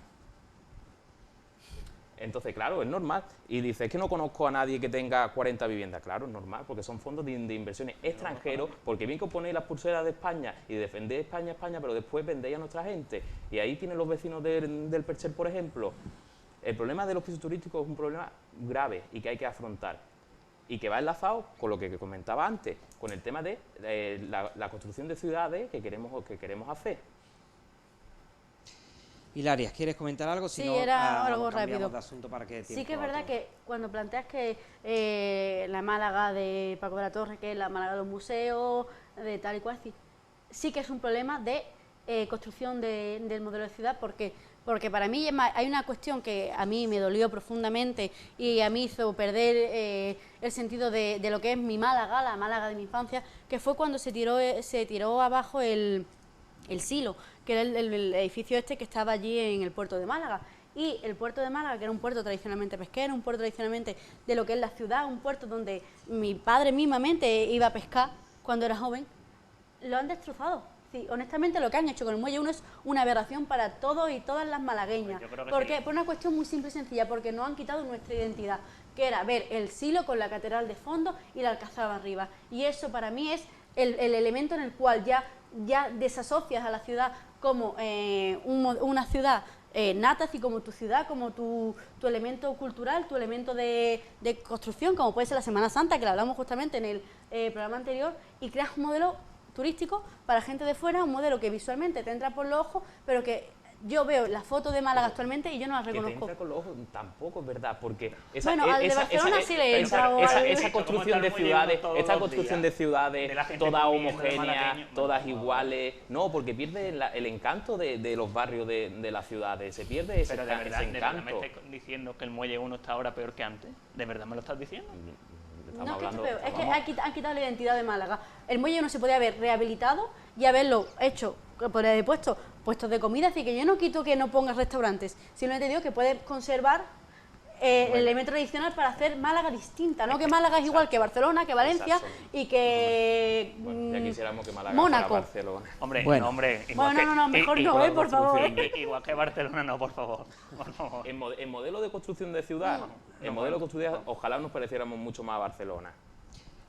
Entonces, claro, es normal. Y dice, es que no conozco a nadie que tenga 40 viviendas. Claro, es normal, porque son fondos de inversiones extranjeros, porque bien que os ponéis las pulseras de España y defendéis España, pero después vendéis a nuestra gente. Y ahí tienen los vecinos del Percher, por ejemplo. El problema de los pisos turísticos es un problema grave y que hay que afrontar. Y que va enlazado con lo que comentaba antes, con el tema de la construcción de ciudades que queremos hacer. Hilarias, ¿quieres comentar algo? Sí, era algo rápido. De asunto para que sí que es verdad que cuando planteas que la Málaga de Paco de la Torre, que es la Málaga de los museos, de tal y cual, sí que es un problema de construcción del modelo de ciudad, porque para mí hay una cuestión que a mí me dolió profundamente y a mí hizo perder el sentido de lo que es mi Málaga, la Málaga de mi infancia, que fue cuando se tiró abajo el silo, que era el edificio este que estaba allí en el puerto de Málaga. Y el puerto de Málaga, que era un puerto tradicionalmente pesquero, un puerto tradicionalmente de lo que es la ciudad, un puerto donde mi padre mismamente iba a pescar cuando era joven, lo han destrozado. Sí, honestamente lo que han hecho con el Muelle 1 es una aberración para todos y todas las malagueñas. ¿Por qué? Por una cuestión muy simple y sencilla, porque nos han quitado nuestra identidad, que era ver el silo con la catedral de fondo y la alcazaba arriba. Y eso para mí es el elemento en el cual ya desasocias a la ciudad como una ciudad nata, así como tu ciudad, como tu elemento cultural, tu elemento de construcción, como puede ser la Semana Santa, que lo hablamos justamente en el programa anterior, y creas un modelo turístico para gente de fuera, un modelo que visualmente te entra por los ojos, pero que yo veo las fotos de Málaga actualmente y yo no las reconozco. Que te entra con los ojos tampoco es verdad, porque al de Barcelona sí le entra. Esa construcción de ciudades, todas homogéneas, todas iguales, no, porque pierde el encanto de los barrios de las ciudades, se pierde ese encanto. ¿De verdad me estás diciendo que el Muelle 1 está ahora peor que antes? ¿De verdad me lo estás diciendo? No es que esté peor, es que han quitado la identidad de Málaga. El Muelle 1 se podía haber rehabilitado y haberlo hecho, podría haber puestos de comida, así que yo no quito que no pongas restaurantes, simplemente digo que puedes conservar el elemento tradicional para hacer Málaga distinta, no que Málaga es igual que Barcelona, que Valencia y que ya quisiéramos que Málaga Mónaco. fuera Barcelona. Mejor no, por favor. Igual que Barcelona, no, por favor. En modelo de construcción de ciudad, ojalá nos pareciéramos mucho más a Barcelona.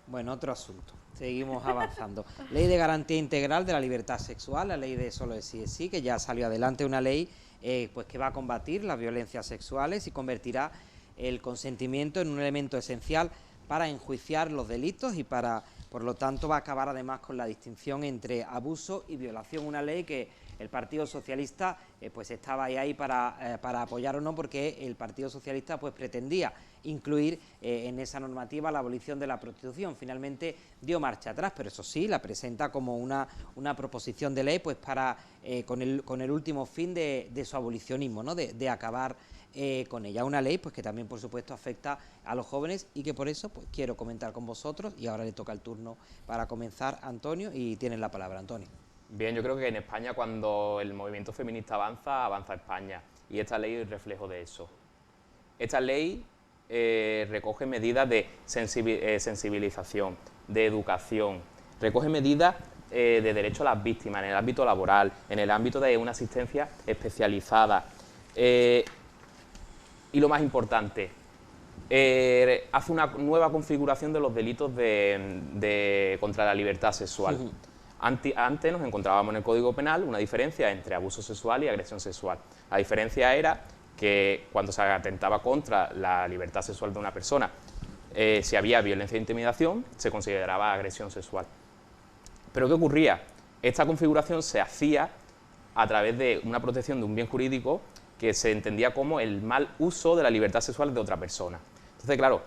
Bueno, otro asunto. Seguimos avanzando. Ley de garantía integral de la libertad sexual, la ley de solo de sí es sí, que ya salió adelante, una ley pues que va a combatir las violencias sexuales y convertirá el consentimiento en un elemento esencial para enjuiciar los delitos y por lo tanto va a acabar además con la distinción entre abuso y violación, una ley que el Partido Socialista pues estaba ahí para apoyar o no, porque el Partido Socialista pues pretendía incluir en esa normativa la abolición de la prostitución. Finalmente dio marcha atrás, pero eso sí, la presenta como una proposición de ley pues para con el último fin de su abolicionismo, ¿no? de acabar con ella. Una ley pues que también por supuesto afecta a los jóvenes y que por eso pues quiero comentar con vosotros, y ahora le toca el turno para comenzar Antonio, y tienes la palabra, Antonio. Bien, yo creo que en España cuando el movimiento feminista avanza España, y esta ley es el reflejo de eso. Esta ley recoge medidas de sensibilización, de educación, recoge medidas de derecho a las víctimas en el ámbito laboral, en el ámbito de una asistencia especializada. Y lo más importante, hace una nueva configuración de los delitos contra la libertad sexual. Antes nos encontrábamos en el Código Penal una diferencia entre abuso sexual y agresión sexual. La diferencia era que cuando se atentaba contra la libertad sexual de una persona, si había violencia e intimidación, se consideraba agresión sexual. Pero ¿qué ocurría? Esta configuración se hacía a través de una protección de un bien jurídico que se entendía como el mal uso de la libertad sexual de otra persona. Entonces, claro,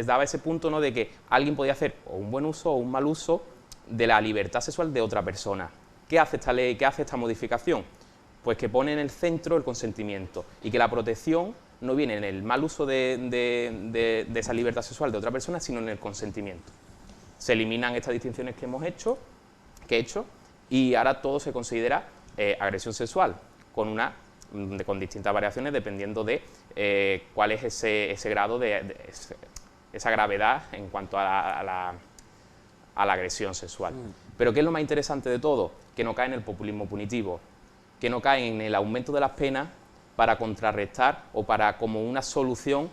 daba ese punto, ¿no?, de que alguien podía hacer o un buen uso o un mal uso de la libertad sexual de otra persona. ¿Qué hace esta ley? ¿Qué hace esta modificación? Pues que pone en el centro el consentimiento y que la protección no viene en el mal uso de esa libertad sexual de otra persona, sino en el consentimiento. se eliminan estas distinciones que he hecho, y ahora todo se considera agresión sexual, con distintas variaciones dependiendo de cuál es ese grado esa gravedad en cuanto a la agresión sexual. Pero ¿qué es lo más interesante de todo? Que no cae en el populismo punitivo, que no cae en el aumento de las penas para contrarrestar o para como una solución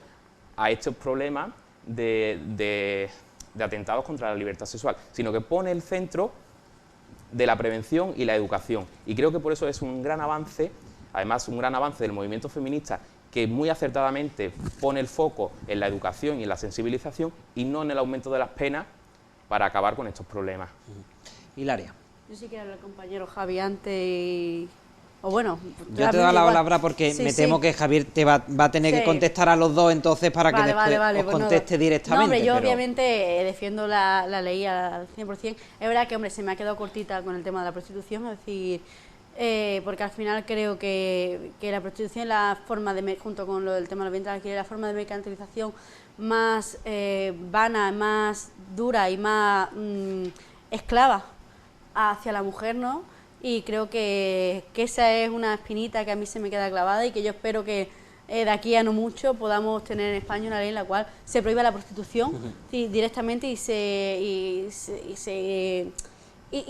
a estos problemas de atentados contra la libertad sexual, sino que pone el centro de la prevención y la educación. Y creo que por eso es un gran avance, además un gran avance del movimiento feminista, que muy acertadamente pone el foco en la educación y en la sensibilización y no en el aumento de las penas para acabar con estos problemas. Hilaria. Yo sí quiero hablar al compañero Javi antes y... O bueno... Yo te doy la palabra porque me temo que Javier te va a tener que contestar a los dos entonces para que después os conteste directamente. No, hombre, yo obviamente defiendo la ley al 100%. Es verdad que, hombre, se me ha quedado cortita con el tema de la prostitución, es decir... porque al final creo que la prostitución es la forma de, junto con lo del tema del vientre de alquiler, la forma de mercantilización más vana, más dura y más esclava hacia la mujer, ¿no? Y creo que esa es una espinita que a mí se me queda clavada y que yo espero que de aquí a no mucho podamos tener en España una ley en la cual se prohíba la prostitución directamente y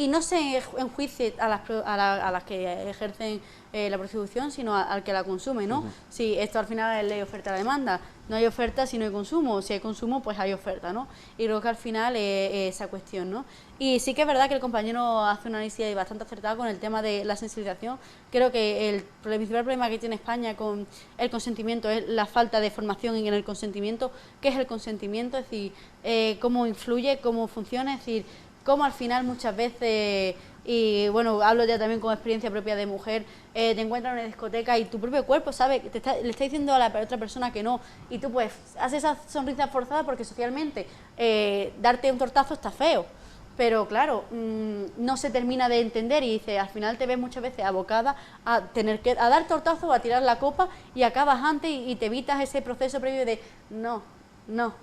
no se enjuicie a las que ejercen la prostitución, sino al que la consume, ¿no? Si esto al final es ley oferta-demanda, no hay oferta si no hay consumo, si hay consumo pues hay oferta, ¿no? Y creo que al final es esa cuestión, ¿no? Y sí que es verdad que el compañero hace un análisis bastante acertado con el tema de la sensibilización. Creo que el principal problema que tiene España con el consentimiento es la falta de formación en el consentimiento. ¿Qué es el consentimiento? Es decir, cómo influye, cómo funciona, es decir, cómo al final muchas veces, y bueno, hablo ya también con experiencia propia de mujer, te encuentras en una discoteca y tu propio cuerpo sabe, le está diciendo a la otra persona que no, y tú pues haces esa sonrisa forzada porque socialmente darte un tortazo está feo, pero claro, no se termina de entender y dice, al final te ves muchas veces abocada a tener que dar tortazo o a tirar la copa y acabas antes y te evitas ese proceso previo de no,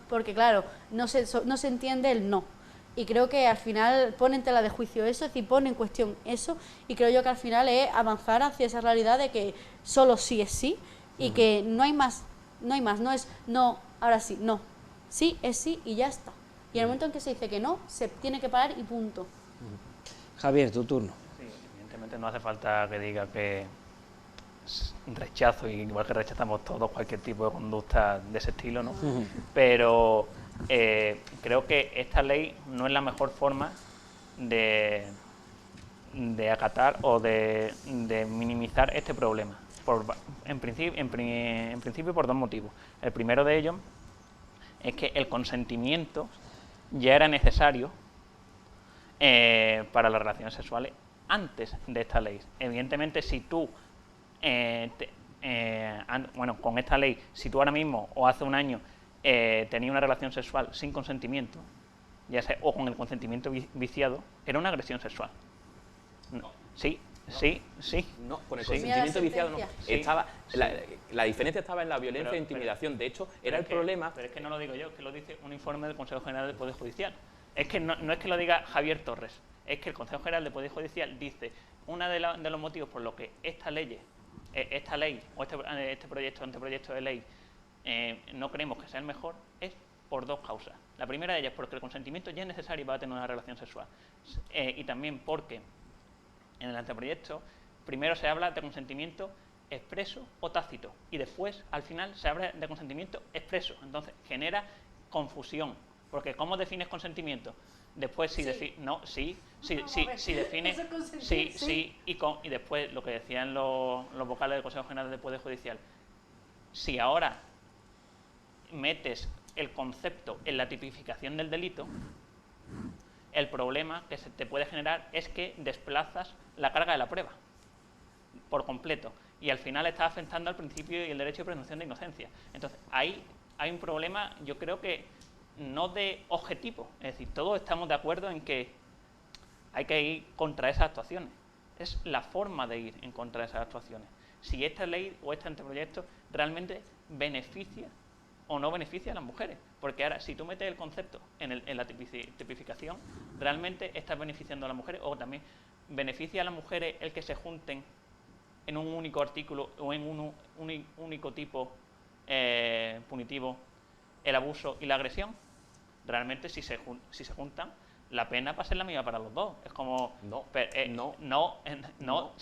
porque claro, no se entiende el no. Y creo que al final pone en tela de juicio eso, es decir, pone en cuestión eso, y creo yo que al final es avanzar hacia esa realidad de que solo sí es sí, y que no hay más, no es no, ahora sí, no, sí es sí y ya está. Y en el momento en que se dice que no, se tiene que parar y punto. Javier, tu turno. Sí, evidentemente no hace falta que diga que rechazo, igual que rechazamos todos cualquier tipo de conducta de ese estilo, ¿no? Pero creo que esta ley no es la mejor forma de acatar o de minimizar este problema. En principio por dos motivos. El primero de ellos es que el consentimiento ya era necesario para las relaciones sexuales antes de esta ley. Evidentemente, si tú con esta ley, si tú ahora mismo o hace un año tenías una relación sexual sin consentimiento, ya sea o con el consentimiento viciado, era una agresión sexual. No. Sí. No, con el consentimiento viciado no. Estaba, la diferencia estaba en la violencia e intimidación. De hecho, era el problema... Pero es que no lo digo yo, es que lo dice un informe del Consejo General del Poder Judicial. Es que no es que lo diga Javier Torres, es que el Consejo General del Poder Judicial dice uno de los motivos por los que esta ley o este anteproyecto de ley no creemos que sea el mejor es por dos causas. La primera de ellas es porque el consentimiento ya es necesario para tener una relación sexual y también porque en el anteproyecto primero se habla de consentimiento expreso o tácito y después al final se habla de consentimiento expreso. Entonces genera confusión, porque ¿cómo defines consentimiento? Después si defines y después lo que decían los vocales del Consejo General del Poder Judicial, si ahora metes el concepto en la tipificación del delito, el problema que se te puede generar es que desplazas la carga de la prueba por completo y al final estás afectando al principio y el derecho de presunción de inocencia. Entonces ahí hay un problema, yo creo que no de objetivo, es decir, todos estamos de acuerdo en que hay que ir contra esas actuaciones, es la forma de ir en contra de esas actuaciones. Si esta ley o este anteproyecto realmente beneficia o no beneficia a las mujeres. Porque ahora, si tú metes el concepto en la tipificación, realmente estás beneficiando a las mujeres, o también beneficia a las mujeres el que se junten en un único artículo o en un único tipo punitivo el abuso y la agresión. Realmente, si se juntan, la pena va a ser la misma para los dos. Es como... No,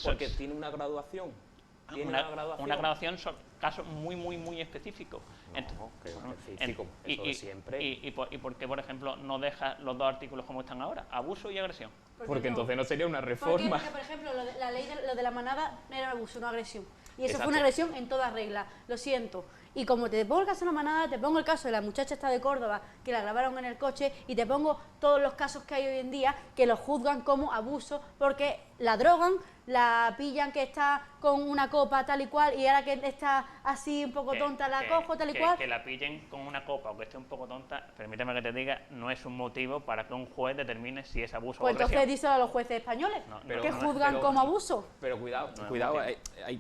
porque tiene una graduación. Una graduación son casos muy específicos. Específico, eso de siempre. ¿Y por qué, por ejemplo, no deja los dos artículos como están ahora? Abuso y agresión. Porque entonces no sería una reforma. Porque, por ejemplo, la ley lo de la manada era abuso, no agresión. Y eso Exacto. fue una agresión en toda regla. Lo siento. Y como te pongo el caso de la manada, te pongo el caso de la muchacha esta de Córdoba, que la grabaron en el coche, y te pongo todos los casos que hay hoy en día que los juzgan como abuso porque la drogan, la pillan que está con una copa tal y cual, y ahora que está así un poco tonta la cojo tal y cual. Que la pillen con una copa o que esté un poco tonta, permíteme que te diga, no es un motivo para que un juez determine si es abuso pues o agresión. entonces díselo a los jueces españoles, que juzgan como abuso. Pero cuidado,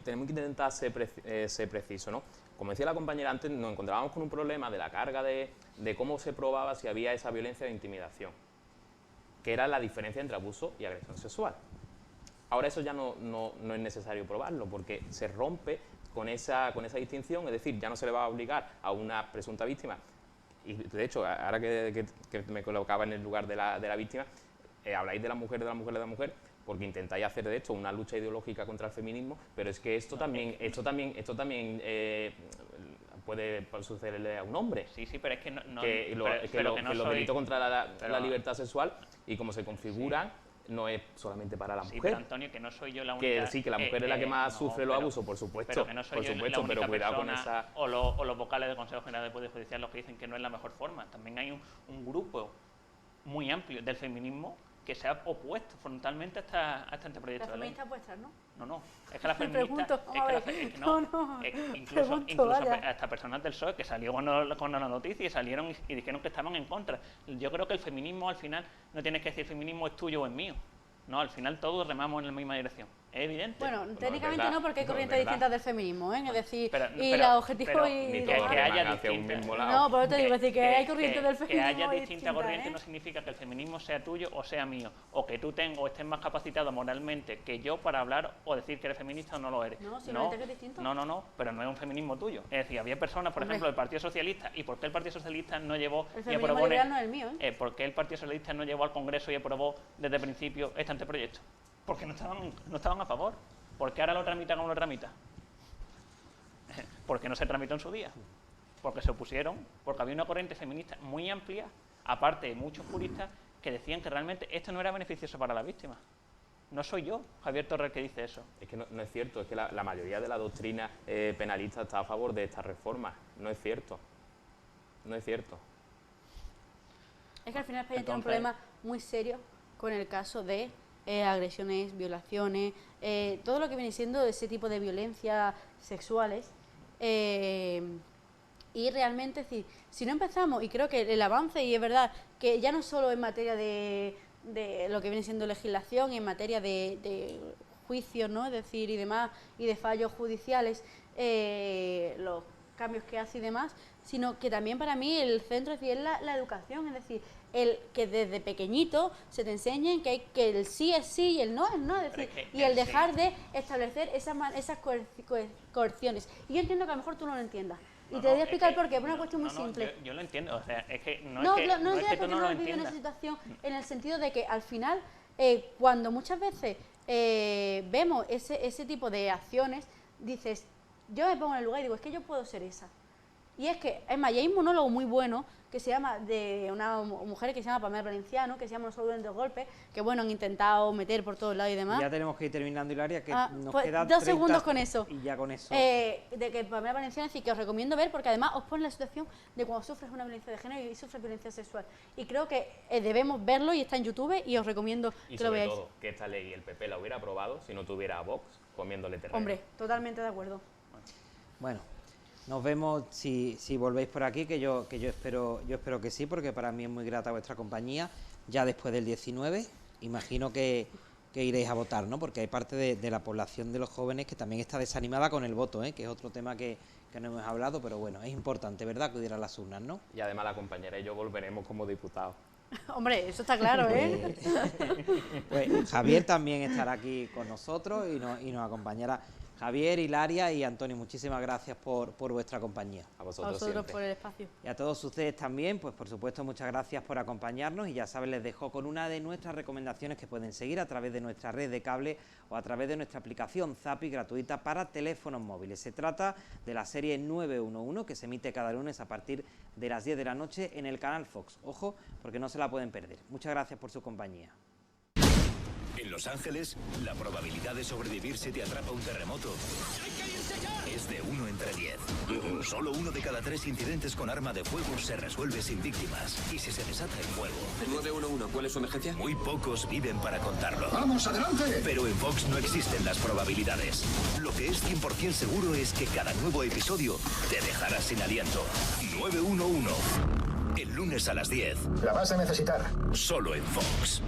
tenemos que intentar ser precisos, ¿no? Como decía la compañera antes, nos encontrábamos con un problema de la carga de cómo se probaba si había esa violencia de intimidación, que era la diferencia entre abuso y agresión sexual. Ahora eso ya no es necesario probarlo, porque se rompe con esa distinción, es decir, ya no se le va a obligar a una presunta víctima, y de hecho, ahora que me colocaba en el lugar de la víctima, habláis de la mujer, porque intentáis hacer de esto una lucha ideológica contra el feminismo, pero es que esto también puede sucederle a un hombre. Sí, pero es que los delitos contra la libertad sexual, y como se configuran, no es solamente para la mujer. Sí, pero Antonio, que no soy yo la única... Que la mujer es la que más sufre los abusos, por supuesto. Pero que no soy yo la única cuidado con persona, esa... o los vocales del Consejo General del Poder Judicial los que dicen que no es la mejor forma. También hay un grupo muy amplio del feminismo que se ha opuesto frontalmente a este anteproyecto de ley. Las feministas vuestras, ¿no? No, es que las feministas... incluso hasta personas del PSOE que salió con la noticia y salieron y dijeron que estaban en contra. Yo creo que el feminismo al final no tienes que decir el feminismo es tuyo o es mío. No, al final todos remamos en la misma dirección. Es evidente. Bueno, técnicamente no, porque hay corrientes distintas del feminismo, ¿eh? Es decir, y los objetivos y que haya distintas. No, por eso te digo, es decir, que hay corrientes del feminismo. Que haya distintas corrientes no significa que el feminismo sea tuyo o sea mío, o que tú o estés más capacitado moralmente que yo para hablar o decir que eres feminista o no lo eres. No, simplemente que es distinto. No, pero no es un feminismo tuyo. Es decir, había personas, por ejemplo, del Partido Socialista, ¿y por qué el Partido Socialista no llevó y aprobó? El feminismo no es el mío, ¿eh? ¿Por qué el Partido Socialista no llevó al Congreso y aprobó desde el principio este anteproyecto? Porque no estaban a favor. ¿Por qué ahora lo tramita como lo tramita? Porque no se tramitó en su día. Porque se opusieron, porque había una corriente feminista muy amplia, aparte de muchos juristas, que decían que realmente esto no era beneficioso para la víctima. No soy yo, Javier Torres, el que dice eso. Es que no es cierto, es que la mayoría de la doctrina penalista está a favor de esta reforma. No es cierto. No es cierto. Es que al final España tiene un problema muy serio con el caso de agresiones, violaciones, todo lo que viene siendo ese tipo de violencias sexuales. Y realmente, si no empezamos, y creo que el avance, y es verdad que ya no solo en materia de lo que viene siendo legislación, y en materia de juicios, ¿no? Es decir, y demás, y de fallos judiciales, los cambios que hace y demás, sino que también para mí el centro es la educación, es decir, el que desde pequeñito se te enseñen que el sí es sí y el no es no, es decir, y el dejar de establecer esas coerciones. Y yo entiendo que a lo mejor tú no lo entiendas. Y te voy a explicar por qué, por una cuestión muy simple. Yo lo entiendo, o sea, es que no es que tú no lo entiendas. En esa situación, en el sentido de que al final, cuando muchas veces vemos ese tipo de acciones, dices, yo me pongo en el lugar y digo, es que yo puedo ser esa. Y es que, es más, y hay un monólogo muy bueno que se llama, de una mujer que se llama Pamela Valenciano, que se llama No solo duelen dos golpes, que bueno, han intentado meter por todos lados y demás. Ya tenemos que ir terminando, Hilaria, que nos pues quedan 2 segundos con eso. Y ya con eso. De que Pamela Valenciano, es decir, que os recomiendo ver, porque además os pone la situación de cuando sufres una violencia de género y sufres violencia sexual. Y creo que debemos verlo, y está en YouTube, y os recomiendo que lo veáis. Y sobre todo, que esta ley el PP la hubiera aprobado si no tuviera a Vox comiéndole terreno. Hombre, totalmente de acuerdo. Bueno, nos vemos si volvéis por aquí, que yo espero que sí, porque para mí es muy grata vuestra compañía, ya después del 19. Imagino que que iréis a votar, ¿no? Porque hay parte de la población de los jóvenes que también está desanimada con el voto, que es otro tema que no hemos hablado, pero bueno, es importante, ¿verdad?, acudir a las urnas, ¿no? Y además la compañera y yo volveremos como diputados. Hombre, eso está claro, ¿eh? Pues Javier también estará aquí con nosotros y nos acompañará. Javier, Hilaria y Antonio, muchísimas gracias por vuestra compañía. A vosotros siempre. Por el espacio. Y a todos ustedes también, pues por supuesto, muchas gracias por acompañarnos y ya saben, les dejo con una de nuestras recomendaciones que pueden seguir a través de nuestra red de cable o a través de nuestra aplicación Zapi gratuita para teléfonos móviles. Se trata de la serie 911 que se emite cada lunes a partir de las 10 de la noche en el canal Fox. Ojo, porque no se la pueden perder. Muchas gracias por su compañía. En Los Ángeles, la probabilidad de sobrevivir si te atrapa un terremoto es de 1 entre 10. Solo 1 de cada 3 incidentes con arma de fuego se resuelve sin víctimas. Y si se desata el fuego... 911, ¿cuál es su emergencia? Muy pocos viven para contarlo. ¡Vamos, adelante! Pero en Fox no existen las probabilidades. Lo que es 100% seguro es que cada nuevo episodio te dejará sin aliento. 911. El lunes a las 10. La vas a necesitar. Solo en Fox.